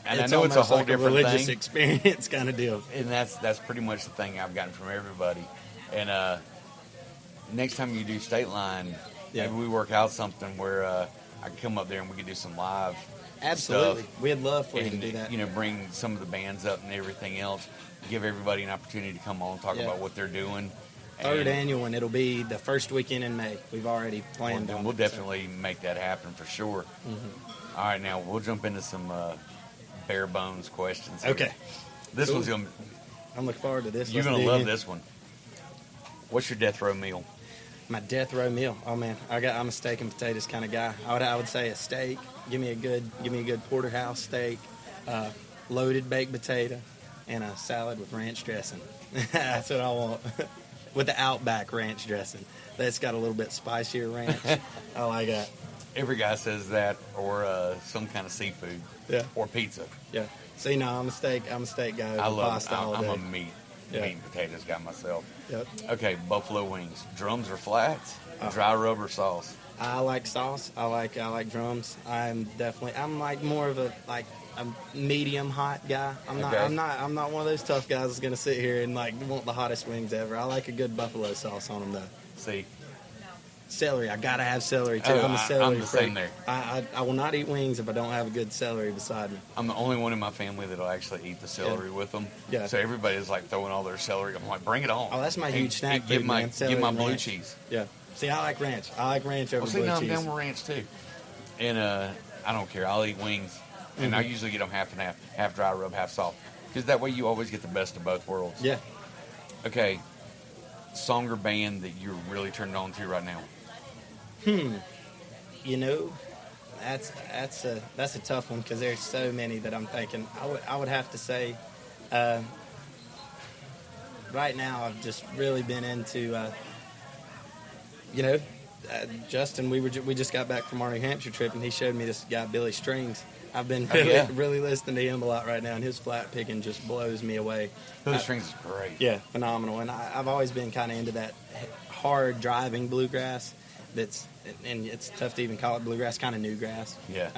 I I know it's a whole like different religious thing. experience kind of deal. And that's pretty much the thing I've gotten from everybody. And next time you do State Line, Yeah. maybe we work out something where I can come up there and we can do some live Absolutely, stuff. we'd love for you to And do that. bring some of the bands up and everything else. Give everybody an opportunity to come on and talk Yeah. about what they're doing. Third And annual, and it'll be the first weekend in May. We've already planned on we'll it, definitely make that happen for sure. Mm-hmm. All right, now we'll jump into some bare bones questions. So. Okay, This Cool. one's gonna. I'm looking forward to this. You're Let's gonna dig love in. this one. What's your death row meal? My death row meal. Oh man, I'm a steak and potatoes kind of guy. I would say a steak. Give me a good porterhouse steak, loaded baked potato, and a salad with ranch dressing. That's what I want. With the Outback ranch dressing. That's got a little bit spicier ranch. I like that. Every guy says that, or some kind of seafood, Yeah. or pizza. Yeah. See, no, I'm a steak guy. I Over love. pasta all I'm day. a meat and potatoes guy myself. Yep. Okay, buffalo wings, drums or flats, Oh. dry rub or sauce. I like sauce. I like drums. I'm like more of a medium hot guy. I'm Okay. not one of those tough guys that's gonna sit here and like want the hottest wings ever. I like a good buffalo sauce on them though. See, Celery, I gotta have celery too. Oh, I'm a celery I'm the freak. same there. I will not eat wings if I don't have a good celery beside me. I'm the only one in my family that'll actually eat the celery with them. Yeah. So everybody's like throwing all their celery. I'm like, bring it on. Oh, that's my And- huge snack and Give food, my man. Celery give my and blue ranch. cheese. Yeah. See, I like ranch. I like ranch over Well, see, blue now I'm cheese. down with ranch too. And I don't care. I'll eat wings, and I usually get them half and half dry rub, half soft, because that way you always get the best of both worlds. Yeah. Okay. Song or band that you're really turned on to right now? You know, that's a tough one because there's so many that I'm thinking. I would have to say, right now I've just really been into, Justin. We just got back from our New Hampshire trip and he showed me this guy Billy Strings. I've been yeah. really listening to him a lot right now, and his flat picking just blows me away. Billy Strings is great. Yeah, phenomenal. And I've always been kind of into that hard driving bluegrass. And it's tough to even call it bluegrass, kind of new grass. Yeah.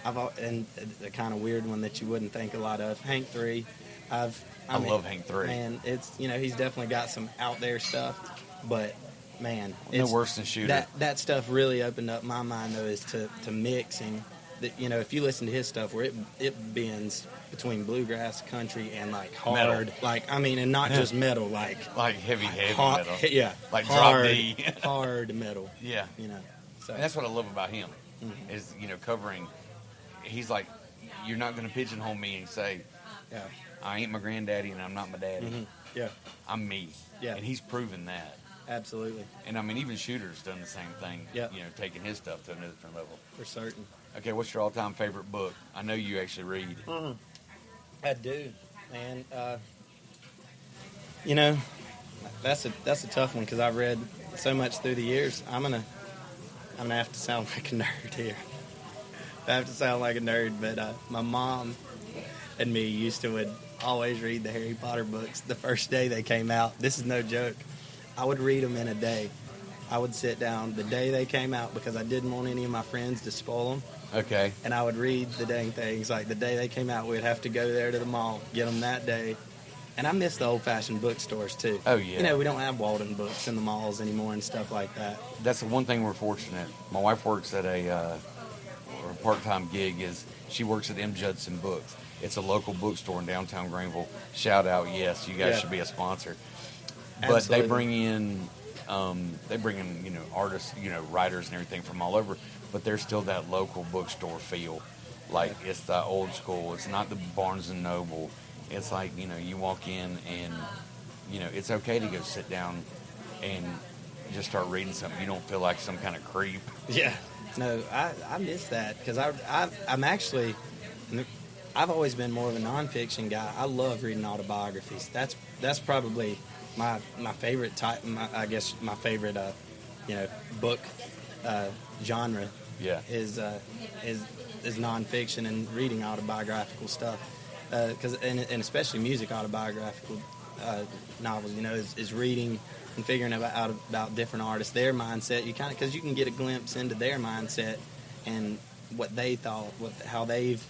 And a kind of weird one that you wouldn't think a lot of. Hank 3. I love Hank 3. Man, it's he's definitely got some out there stuff, but man, No it's, worse than Shooter. That stuff really opened up my mind though, is to mixing. That if you listen to his stuff, where it bends between bluegrass, country, and like hard, Metal. And not just metal, like heavy hard, metal. yeah, Like hard, Drop D. hard metal. Yeah. So And that's what I love about him, is, covering. He's like, you're not going to pigeonhole me and say, yeah, I ain't my granddaddy and I'm not my daddy. yeah, I'm me. Yeah. And he's proven that. absolutely, And I mean, even Shooter's done the same thing. Yeah. Taking his stuff to another different level. for certain. Okay, what's your all-time favorite book? I know you actually read. I do, man. That's a tough one because I've read so much through the years. I'm gonna have to sound like a nerd here. I have to sound like a nerd, but my mom and me would always read the Harry Potter books the first day they came out. This is no joke. I would read them in a day. I would sit down the day they came out because I didn't want any of my friends to spoil them. Okay. And I would read the dang things. Like the day they came out, we'd have to go there to the mall, get them that day. And I miss the old-fashioned bookstores, too. Oh, yeah. We don't have Walden books in the malls anymore and stuff like that. That's the one thing we're fortunate. My wife works at a part-time gig. Is she works at M. Judson Books. It's a local bookstore in downtown Greenville. Shout out, yes, you guys Yeah. should be a sponsor. But Absolutely. they bring in artists, writers and everything from all over. But there's still that local bookstore feel. Like it's the old school. It's not the Barnes and Noble. It's like, you walk in and, it's okay to go sit down and just start reading something. You don't feel like some kind of creep. Yeah. No, I miss that because I've always been more of a nonfiction guy. I love reading autobiographies. That's probably my favorite type. My favorite book genre. Yeah. Is nonfiction and reading autobiographical stuff. And especially music autobiographical novels. Is reading and figuring out about different artists, their mindset. Because you can get a glimpse into their mindset and what they thought, how they've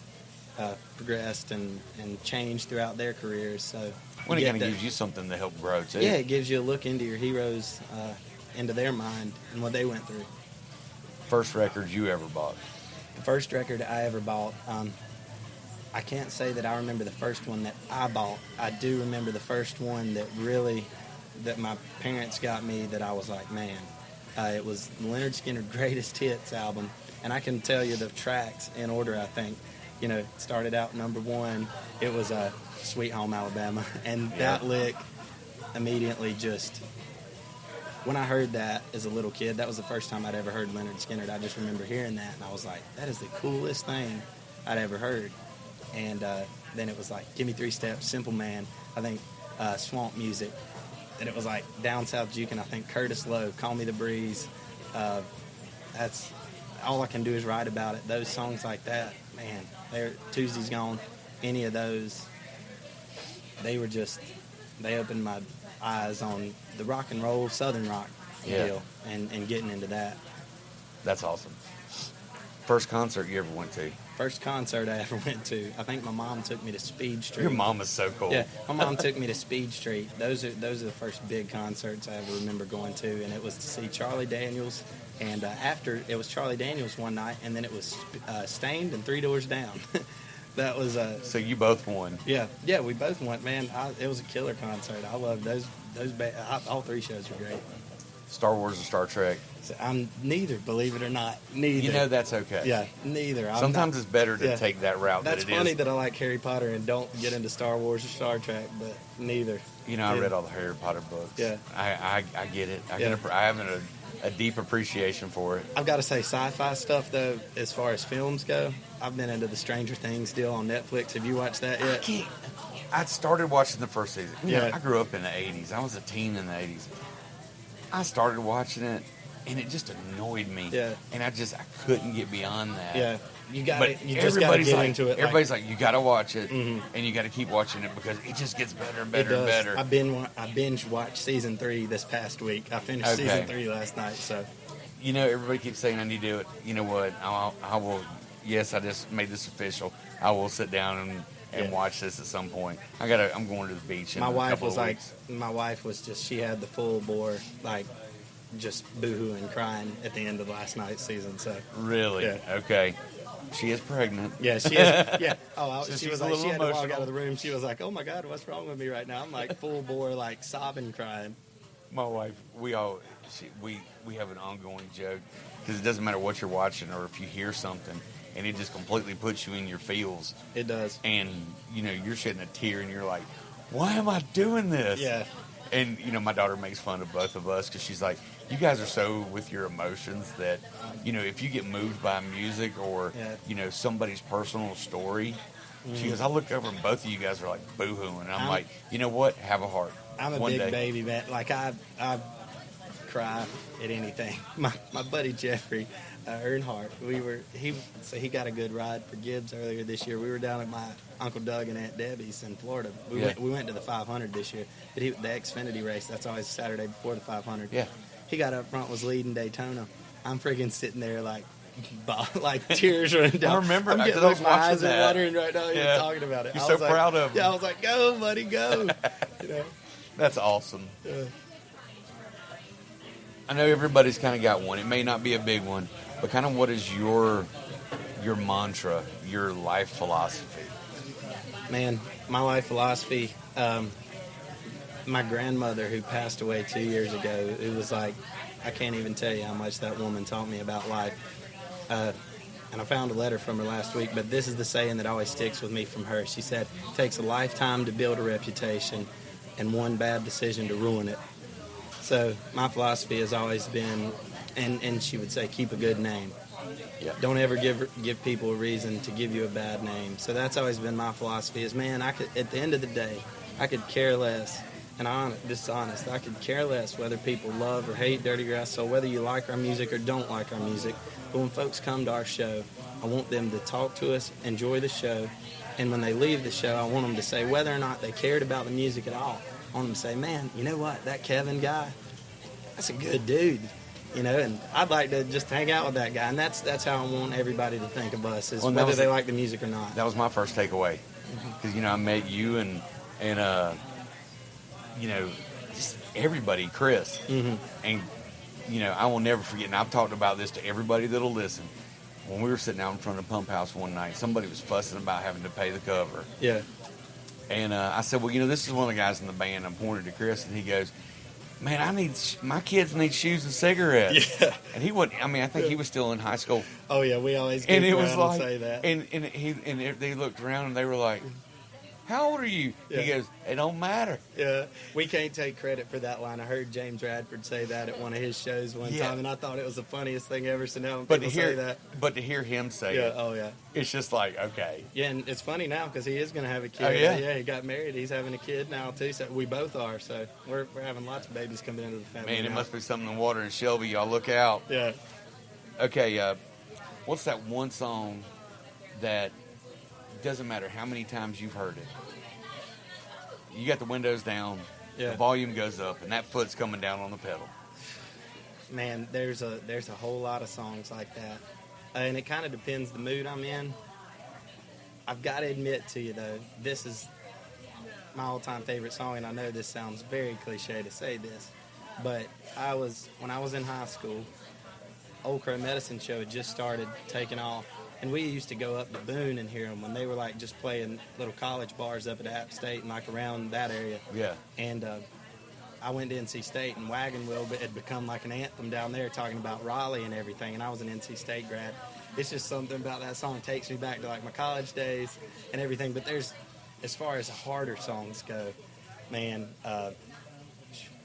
progressed and changed throughout their careers. So When it kind of gives you something to help grow too. Yeah, it gives you a look into your heroes, into their mind and what they went through. First record you ever bought? The first record I ever bought, I can't say that I remember the first one that I bought. I do remember the first one that my parents got me that I was like, man. It was Leonard Skinner Greatest Hits album, and I can tell you the tracks in order, I think. It started out number one. It was Sweet Home Alabama, and that lick immediately just... When I heard that as a little kid, that was the first time I'd ever heard Leonard Skinner. I just remember hearing that, and I was like, that is the coolest thing I'd ever heard. And then it was like, Give Me 3 Steps, Simple Man, I think Swamp Music. And it was like Down South Juke, and I think Curtis Lowe, Call Me the Breeze. That's all I can do is write about it. Those songs like that, man, Tuesday's Gone, any of those, they opened my eyes on the rock and roll, Southern rock deal, and getting into that. That's awesome. First concert you ever went to? First concert I ever went to, I think my mom took me to Speed Street. Your mom is so cool. Yeah, my mom took me to Speed Street. Those are the first big concerts I ever remember going to, and it was to see Charlie Daniels. And after, it was Charlie Daniels one night, and then it was Stained and Three Doors Down. That was So you both won. Yeah, we both went. Man, it was a killer concert. I loved those. All three shows were great. Star Wars or Star Trek? So I'm neither, believe it or not. Neither. You know that's okay. Yeah, neither. Sometimes it's better to take that route. That's funny that I like Harry Potter and don't get into Star Wars or Star Trek, but neither. You know, I read all the Harry Potter books. Yeah. I get it. I have a deep appreciation for it. I've got to say, sci-fi stuff, though, as far as films go, I've been into the Stranger Things deal on Netflix. Have you watched that yet? I started watching the first season. Yeah. I grew up in the 80s. I was a teen in the 80s. I started watching it, and it just annoyed me. Yeah. And I couldn't get beyond that. Yeah. You just everybody's got to get like, into it. Everybody's like, you got to watch it, and you got to keep watching it because it just gets better and better and better. I binge watched season 3 this past week. I finished season 3 last night, so. You know, everybody keeps saying I need to do it. You know what? I will. Yes, I just made this official. I will sit down and watch this at some point. I'm going to the beach. In my a wife couple was of like, weeks. my wife was just, she had the full bore, like, just boohooing, crying at the end of last night's season. So Really? Yeah. Okay. She is pregnant. yeah, she is. Yeah. Oh, So she she's was a like, little she had to walk emotional. out of the room. She was like, "Oh my God, what's wrong with me right now?" I'm like full bore, like sobbing, crying. My wife, we have an ongoing joke because it doesn't matter what you're watching or if you hear something, and it just completely puts you in your feels. It does. And you know you're shedding a tear, and you're like, "Why am I doing this?" Yeah. And you know my daughter makes fun of both of us because she's like, "You guys are so with your emotions that you know if you get moved by music or you know somebody's personal story." She goes, I look over and both of you guys are like boo-hooing. And I'm like, you know what? Have a heart. I'm a One big day. baby, man. Like I cry at anything. My buddy Jeffrey Earnhardt, he got a good ride for Gibbs earlier this year. We were down at my Uncle Doug and Aunt Debbie's in Florida. We went to the 500 this year, but the Xfinity race. That's always Saturday before the 500. Yeah. He got up front, was leading Daytona. I'm freaking sitting there like tears running down. I remember. I'm getting I was my eyes watching are that. watering right now. Yeah. Even talking about it. You're I so was like, proud of him. Yeah, I was like, go, buddy, go. You know. That's awesome. Yeah. I know everybody's kind of got one. It may not be a big one, but kind of what is your mantra, your life philosophy? Man, my life philosophy, my grandmother who passed away 2 years ago, it was like, I can't even tell you how much that woman taught me about life. And I found a letter from her last week, but this is the saying that always sticks with me from her. She said, it takes a lifetime to build a reputation and one bad decision to ruin it. So my philosophy has always been, and she would say, keep a good name. Yeah. Don't ever give people a reason to give you a bad name. So that's always been my philosophy is, man, I could, at the end of the day, I could care less. And this is honest, I could care less whether people love or hate Dirty Grass Soul, whether you like our music or don't like our music. But when folks come to our show, I want them to talk to us, enjoy the show, and when they leave the show, I want them to say, whether or not they cared about the music at all, I want them to say, man, you know what, that Kevin guy, that's a good dude. You know, and I'd like to just hang out with that guy. And that's how I want everybody to think of us, is whether they like the music or not. That was my first takeaway. Because, you know, I met you and you know, just everybody, Chris. And, you know, I will never forget, and I've talked about this to everybody that'll listen. When we were sitting out in front of the pump house one night, somebody was fussing about having to pay the cover. Yeah. And I said, well, you know, this is one of the guys in the band. I pointed to Chris, and he goes, man, my kids need shoes and cigarettes. Yeah. And he wasn't, I mean, I think he was still in high school. Oh, yeah, we always And get it around was like, and say that. And they looked around and they were like, how old are you? Yeah. He goes, it don't matter. Yeah, we can't take credit for that line. I heard James Radford say that at one of his shows one time, and I thought it was the funniest thing ever. So now But people to hear say that. But to hear him say Yeah, it, oh yeah. it's just like, okay. Yeah, and it's funny now because he is going to have a kid. Oh, yeah? Yeah, he got married. He's having a kid now, too. So we both are. So we're having lots of babies coming into the family Man, it now. must be something in the water in Shelby. Y'all look out. Yeah. Okay, What's that one song that doesn't matter how many times you've heard it? You got the windows down, Yeah. the volume goes up, and that foot's coming down on the pedal. Man, there's a whole lot of songs like that, and it kind of depends the mood I'm in. I've got to admit to you though, this is my all-time favorite song, and I know this sounds very cliche to say this, but when I was in high school, Old Crow Medicine Show had just started taking off, and we used to go up to Boone and hear them when they were like just playing little college bars up at App State and like around that area. Yeah. And I went to NC State, and Wagon Wheel had become like an anthem down there talking about Raleigh and everything, and I was an NC State grad. It's just something about that song takes me back to like my college days and everything. But there's, as far as harder songs go, man,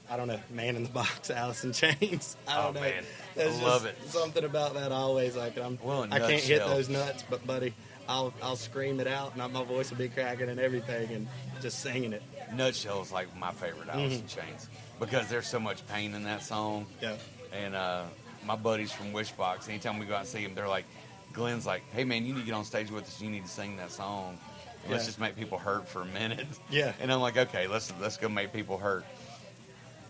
I don't know, Man in the Box, Alice in Chains. I don't know. Man, There's I love just it. something about that always like Well, I can't hit Nutshell. those nuts, but buddy, I'll scream it out, and my voice will be cracking and everything, and just singing it. Nutshell is like my favorite Alice in Chains because there's so much pain in that song. Yeah. And my buddies from Wishbox, anytime we go out and see them, they're like, Glenn's like, hey man, you need to get on stage with us. You need to sing that song. Let's Yeah. just make people hurt for a minute. Yeah. And I'm like, okay, let's go make people hurt.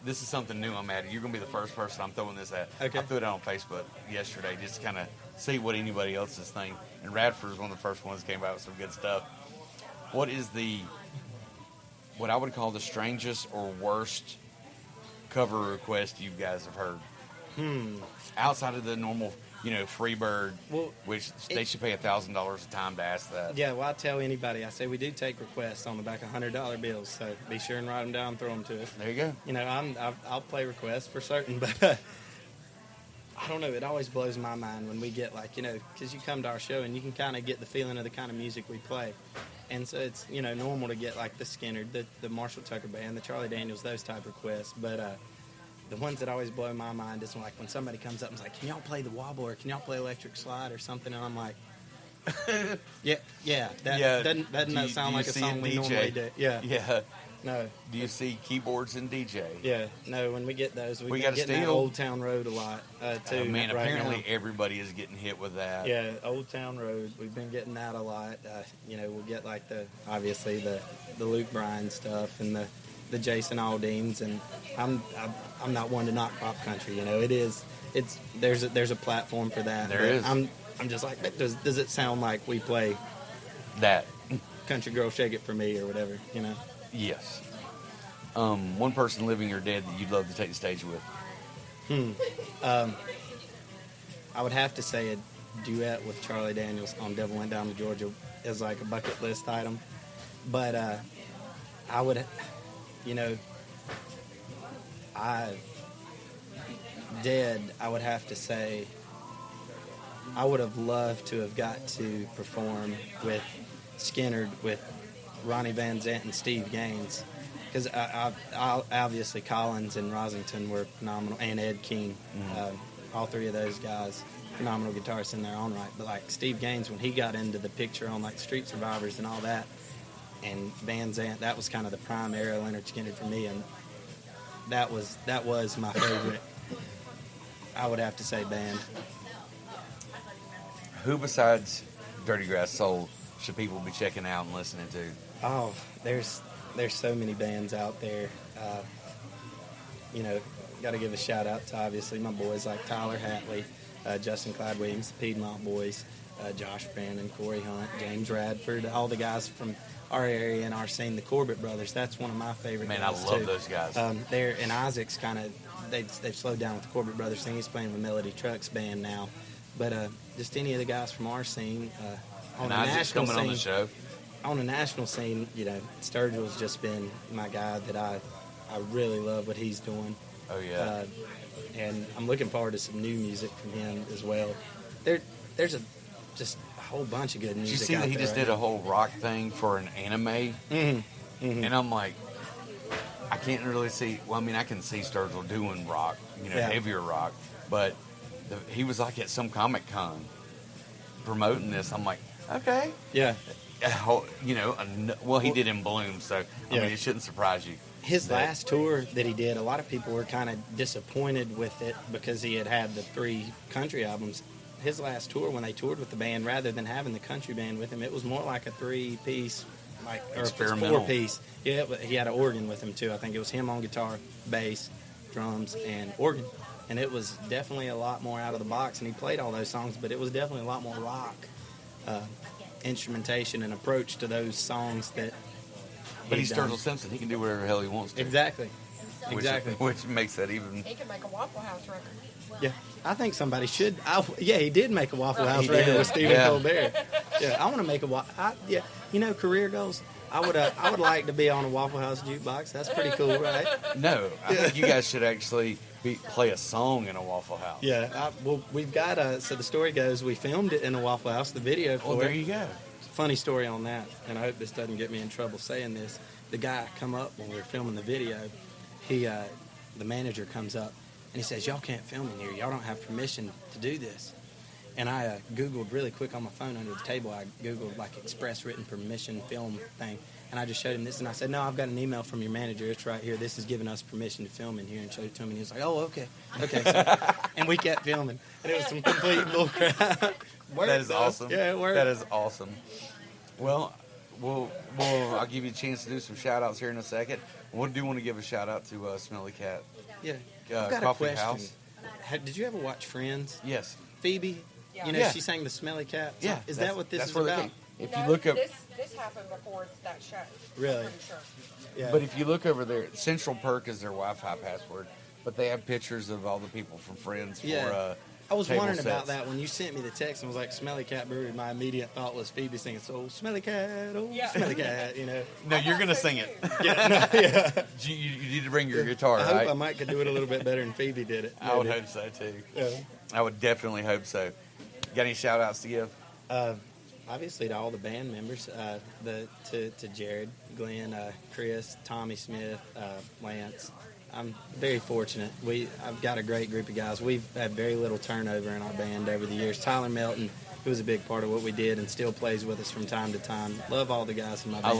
This is something new I'm adding. You're gonna be the first person I'm throwing this at. Okay. I threw it out on Facebook yesterday just to kind of see what anybody else's thing. And Radford was one of the first ones that came out with some good stuff. What is what I would call the strangest or worst cover request you guys have heard? Outside of the normal, Freebird, Well, which they should pay $1,000 a time to ask that. Yeah, well, I tell anybody, I say we do take requests on the back of $100 bills, so be sure and write them down and throw them to us. There you go. I'll play requests for certain, but I don't know. It always blows my mind when we get because you come to our show and you can kind of get the feeling of the kind of music we play. And so it's, normal to get like the Skinner, the Marshall Tucker Band, the Charlie Daniels, those type requests. But the ones that always blow my mind is like when somebody comes up and is like, can y'all play the wobble or can y'all play Electric Slide or something? And I'm like, yeah. Doesn't that sound like a song we normally do? Yeah. Yeah. No. Do you see keyboards and DJ? Yeah. No, when we get those, We we got get that Steel. Old Town Road a lot, too. Man, right apparently now. everybody is getting hit with that. Yeah, Old Town Road. We've been getting that a lot. We'll get like obviously the Luke Bryan stuff and the Jason Aldeans, and I'm not one to knock pop country. There's a platform for that. There but is. I'm just like, does it sound like we play That. Country Girl Shake It For Me or whatever? Yes. One person, living or dead, that you'd love to take the stage with. I would have to say a duet with Charlie Daniels on Devil Went Down to Georgia is like a bucket list item. But I would, I would have to say I would have loved to have got to perform with Skinner, with Ronnie Van Zant and Steve Gaines. Because obviously Collins and Rosington were phenomenal, and Ed King. All three of those guys, phenomenal guitarists in their own right. But like Steve Gaines, when he got into the picture on like Street Survivors and all that, and Van Zant, that was kind of the prime era of Leonard Skinner for me, and that was my favorite. I would have to say band. Who besides Dirty Grass Soul should people be checking out and listening to? Oh, there's so many bands out there. Got to give a shout out to obviously my boys like Tyler Hatley, Justin Clyde Williams, the Piedmont Boys, Josh Brandon, Corey Hunt, James Radford, all the guys from our area and our scene, the Corbett brothers. That's one of my favorite Man, I guys love too. those guys. And Isaac's kind of they've slowed down with the Corbett brothers thing. He's playing with Melody Trucks band now, but just any of the guys from our scene on And a Isaac's national coming scene. on the show. On a national scene, Sturgill's just been my guy that I really love what he's doing. Oh, yeah. And I'm looking forward to some new music from him as well. There's just a whole bunch of good Did music. you see that out he there just right did a whole rock thing for an anime? And I'm like, I can't really see. Well, I mean, I can see Sturgill doing rock, Yeah. heavier rock. But he was like at some Comic Con promoting this. I'm like, okay. Yeah. Well, he did In Bloom, so I Yeah. mean, it shouldn't surprise you. His last tour that he did, a lot of people were kind of disappointed with it because he had the 3 country albums. his last tour when they toured with the band, rather than having the country band with him, it was more like a 3-piece, or Experimental. 4-piece. Yeah, but he had an organ with him too. I think it was him on guitar, bass, drums, and organ. And it was definitely a lot more out of the box. And he played all those songs, but it was definitely a lot more rock instrumentation and approach to those songs that. But he's he'd done. Sturgill Simpson. He can do whatever the hell he wants to. Exactly. Which- Exactly. Which makes that even. He could make a Waffle House record. Yeah, I think somebody should. Yeah, he did make a Waffle House He record did. with Stephen Yeah. Colbert. Yeah, I want to make a yeah. Career goals. I would like to be on a Waffle House jukebox. That's pretty cool, right? No, I think you guys should actually play a song in a Waffle House. Yeah. Well, we've got so the story goes, we filmed it in a Waffle House. The video for Well, there it. you go. Funny story on that, and I hope this doesn't get me in trouble saying this. The guy come up when we were filming the video. He, the manager comes up and he says, "Y'all can't film in here. Y'all don't have permission to do this." And I Googled really quick on my phone under the table. I Googled like express written permission film thing. And I just showed him this. And I said, "No, I've got an email from your manager. It's right here. This is giving us permission to film in here," and showed it to him. And he was like, "Oh, okay. Okay." So, and we kept filming. And it was some complete bull crap. That is awesome. Yeah, it worked. That is awesome. Well, I'll give you a chance to do some shout outs here in a second. We do want to give a shout out to Smelly Cat. Yeah. I've got a Coffee question. House. Did you ever watch Friends? Yes. Phoebe, Yeah. you know, Yeah. she sang the Smelly Cat. Yeah. Is that what this that's is where they about? came. If No, you look up, this happened before that show. Really? I'm pretty sure. Yeah. but if you look over there, Central Perk is their Wi-Fi password. But they have pictures of all the people from Friends for. Yeah. I was table wondering about sets. that when you sent me the text and was like, "Smelly Cat Brewery." My immediate thought was Phoebe singing, "So Smelly Cat, oh Yeah. Smelly Cat," you know. No, you're thought gonna so sing too. it. Yeah, no, yeah. You need to bring your guitar, I hope right? I might could do it a little bit better than Phoebe did it. I would maybe. hope so too. Yeah. I would definitely hope so. Got any shout outs to give? Obviously to all the band members, to Jared, Glenn, Chris, Tommy Smith, Lance. I'm very fortunate. I've got a great group of guys. We've had very little turnover in our band over the years. Tyler Melton, who was a big part of what we did and still plays with us from time to time. Love all the guys in my band.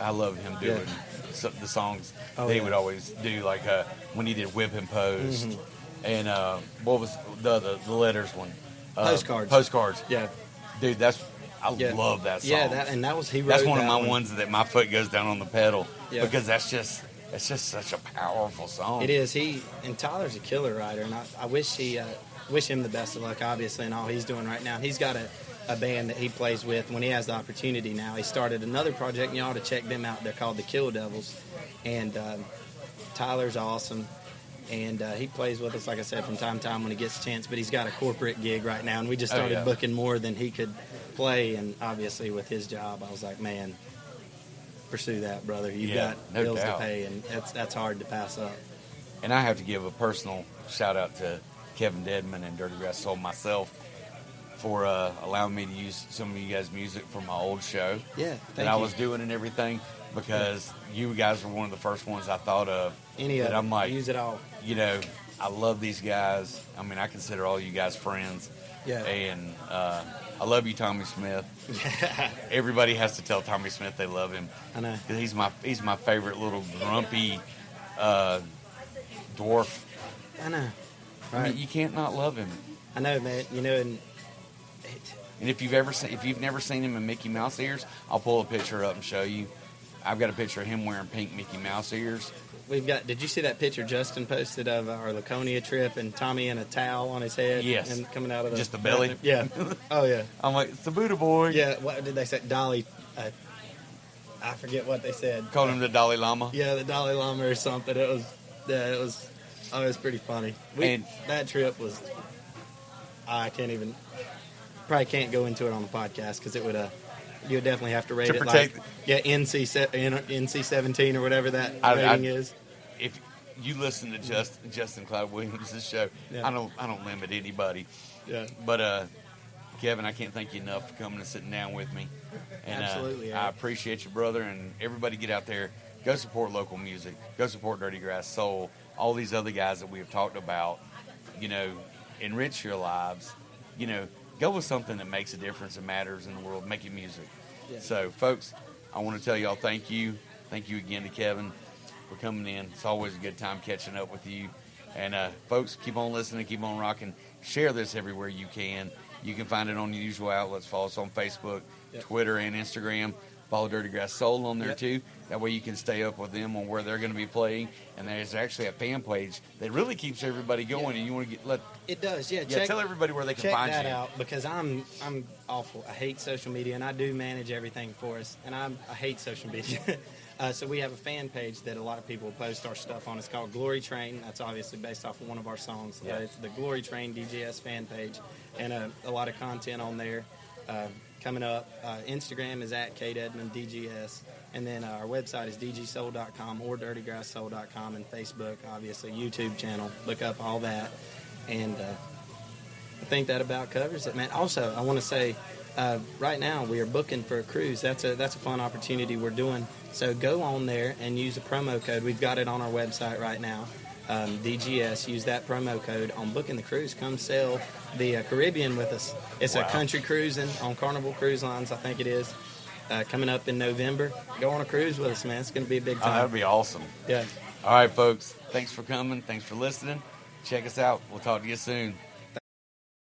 I love him doing the songs Oh, that he yeah. would always do, like when he did Whip and Post, Mm-hmm. and what was the letters one? Postcards. Postcards. Yeah. Dude, I Yeah. love that song. Yeah, that was he wrote That's one of that my ones that my foot goes down on the pedal Yeah. because it's just such a powerful song. It is. And Tyler's a killer writer, and I wish him the best of luck, obviously, in all he's doing right now. He's got a band that he plays with when he has the opportunity now. He started another project, and you ought to check them out. They're called the Kill Devils, and Tyler's awesome. And he plays with us, like I said, from time to time when he gets a chance. But he's got a corporate gig right now, and we just started booking more than he could play. And obviously, with his job, I was like, man, pursue that, brother. You've got no bills doubt. to pay, and that's hard to pass up. And I have to give a personal shout out to Kevin Dedmon and Dirty Grass Soul myself for allowing me to use some of you guys' music from my old show Yeah, that I was doing and everything, because you guys were one of the first ones I thought of. Any of that it. I'm like, Use it all. you know, I love these guys. I mean, I consider all you guys friends. Yeah. And I love you, Tommy Smith. Everybody has to tell Tommy Smith they love him. I know. 'Cause he's my favorite little grumpy dwarf. I know. I Right. mean, you can't not love him. I know, man. You know, and And if you've never seen him in Mickey Mouse ears, I'll pull a picture up and show you. I've got a picture of him wearing pink Mickey Mouse ears. we've got. Did you see that picture Justin posted of our Laconia trip and Tommy in a towel on his head? Yes. And coming out of the Just the belly? Yeah. Oh yeah. I'm like, it's the Buddha boy. Yeah. What did they say? Dolly. I forget what they said. Called him the Dalai Lama. Yeah, the Dalai Lama or something. It was. Yeah, it was. Oh, it was pretty funny. And- That trip was. I can't even. Probably can't go into it on the podcast because it would. You would definitely have to rate To it protect- like NC 17 or whatever that I- rating is. If you listen to Justin Clyde Williams' show, Yeah. I don't limit anybody. Yeah. But Kevin, I can't thank you enough for coming and sitting down with me. And Absolutely, I Eric. appreciate you, brother. And everybody, get out there, go support local music, go support Dirty Grass Soul, all these other guys that we have talked about. You know, enrich your lives. You know, go with something that makes a difference and matters in the world. Make it music. Yeah. So, folks, I want to tell y'all thank you. Thank you again to Kevin for coming in. It's always a good time catching up with you. And, folks, keep on listening, keep on rocking. Share this everywhere you can. You can find it on the usual outlets. Follow us on Facebook, Yep. Twitter, and Instagram. Follow Dirty Grass Soul on there Yep. too. That way you can stay up with them on where they're going to be playing. And there's actually a fan page that really keeps everybody going. And you want to It does, yeah. tell everybody where they can check find that you. out, because I'm awful. I hate social media, and I do manage everything for us, and I hate social media. So we have a fan page that a lot of people post our stuff on. It's called Glory Train. That's obviously based off of one of our songs. Yeah. It's the Glory Train DGS fan page, and a lot of content on there coming up. Instagram is at KDedmonDGS, and then our website is dgsoul.com or dirtygrasssoul.com, and Facebook, obviously, YouTube channel. Look up all that, and I think that about covers it, man. Also, I want to say, right now we are booking for a cruise. That's a fun opportunity we're doing. So go on there and use a promo code. We've got it on our website right now. DGS. Use that promo code on booking the cruise. Come sail the Caribbean with us. It's a country cruising on Carnival Cruise Lines, I think it is. Coming up in November. Go on a cruise with us, man. It's going to be a big Oh, time. that would be awesome. Yeah. All right, folks. Thanks for coming. Thanks for listening. Check us out. We'll talk to you soon.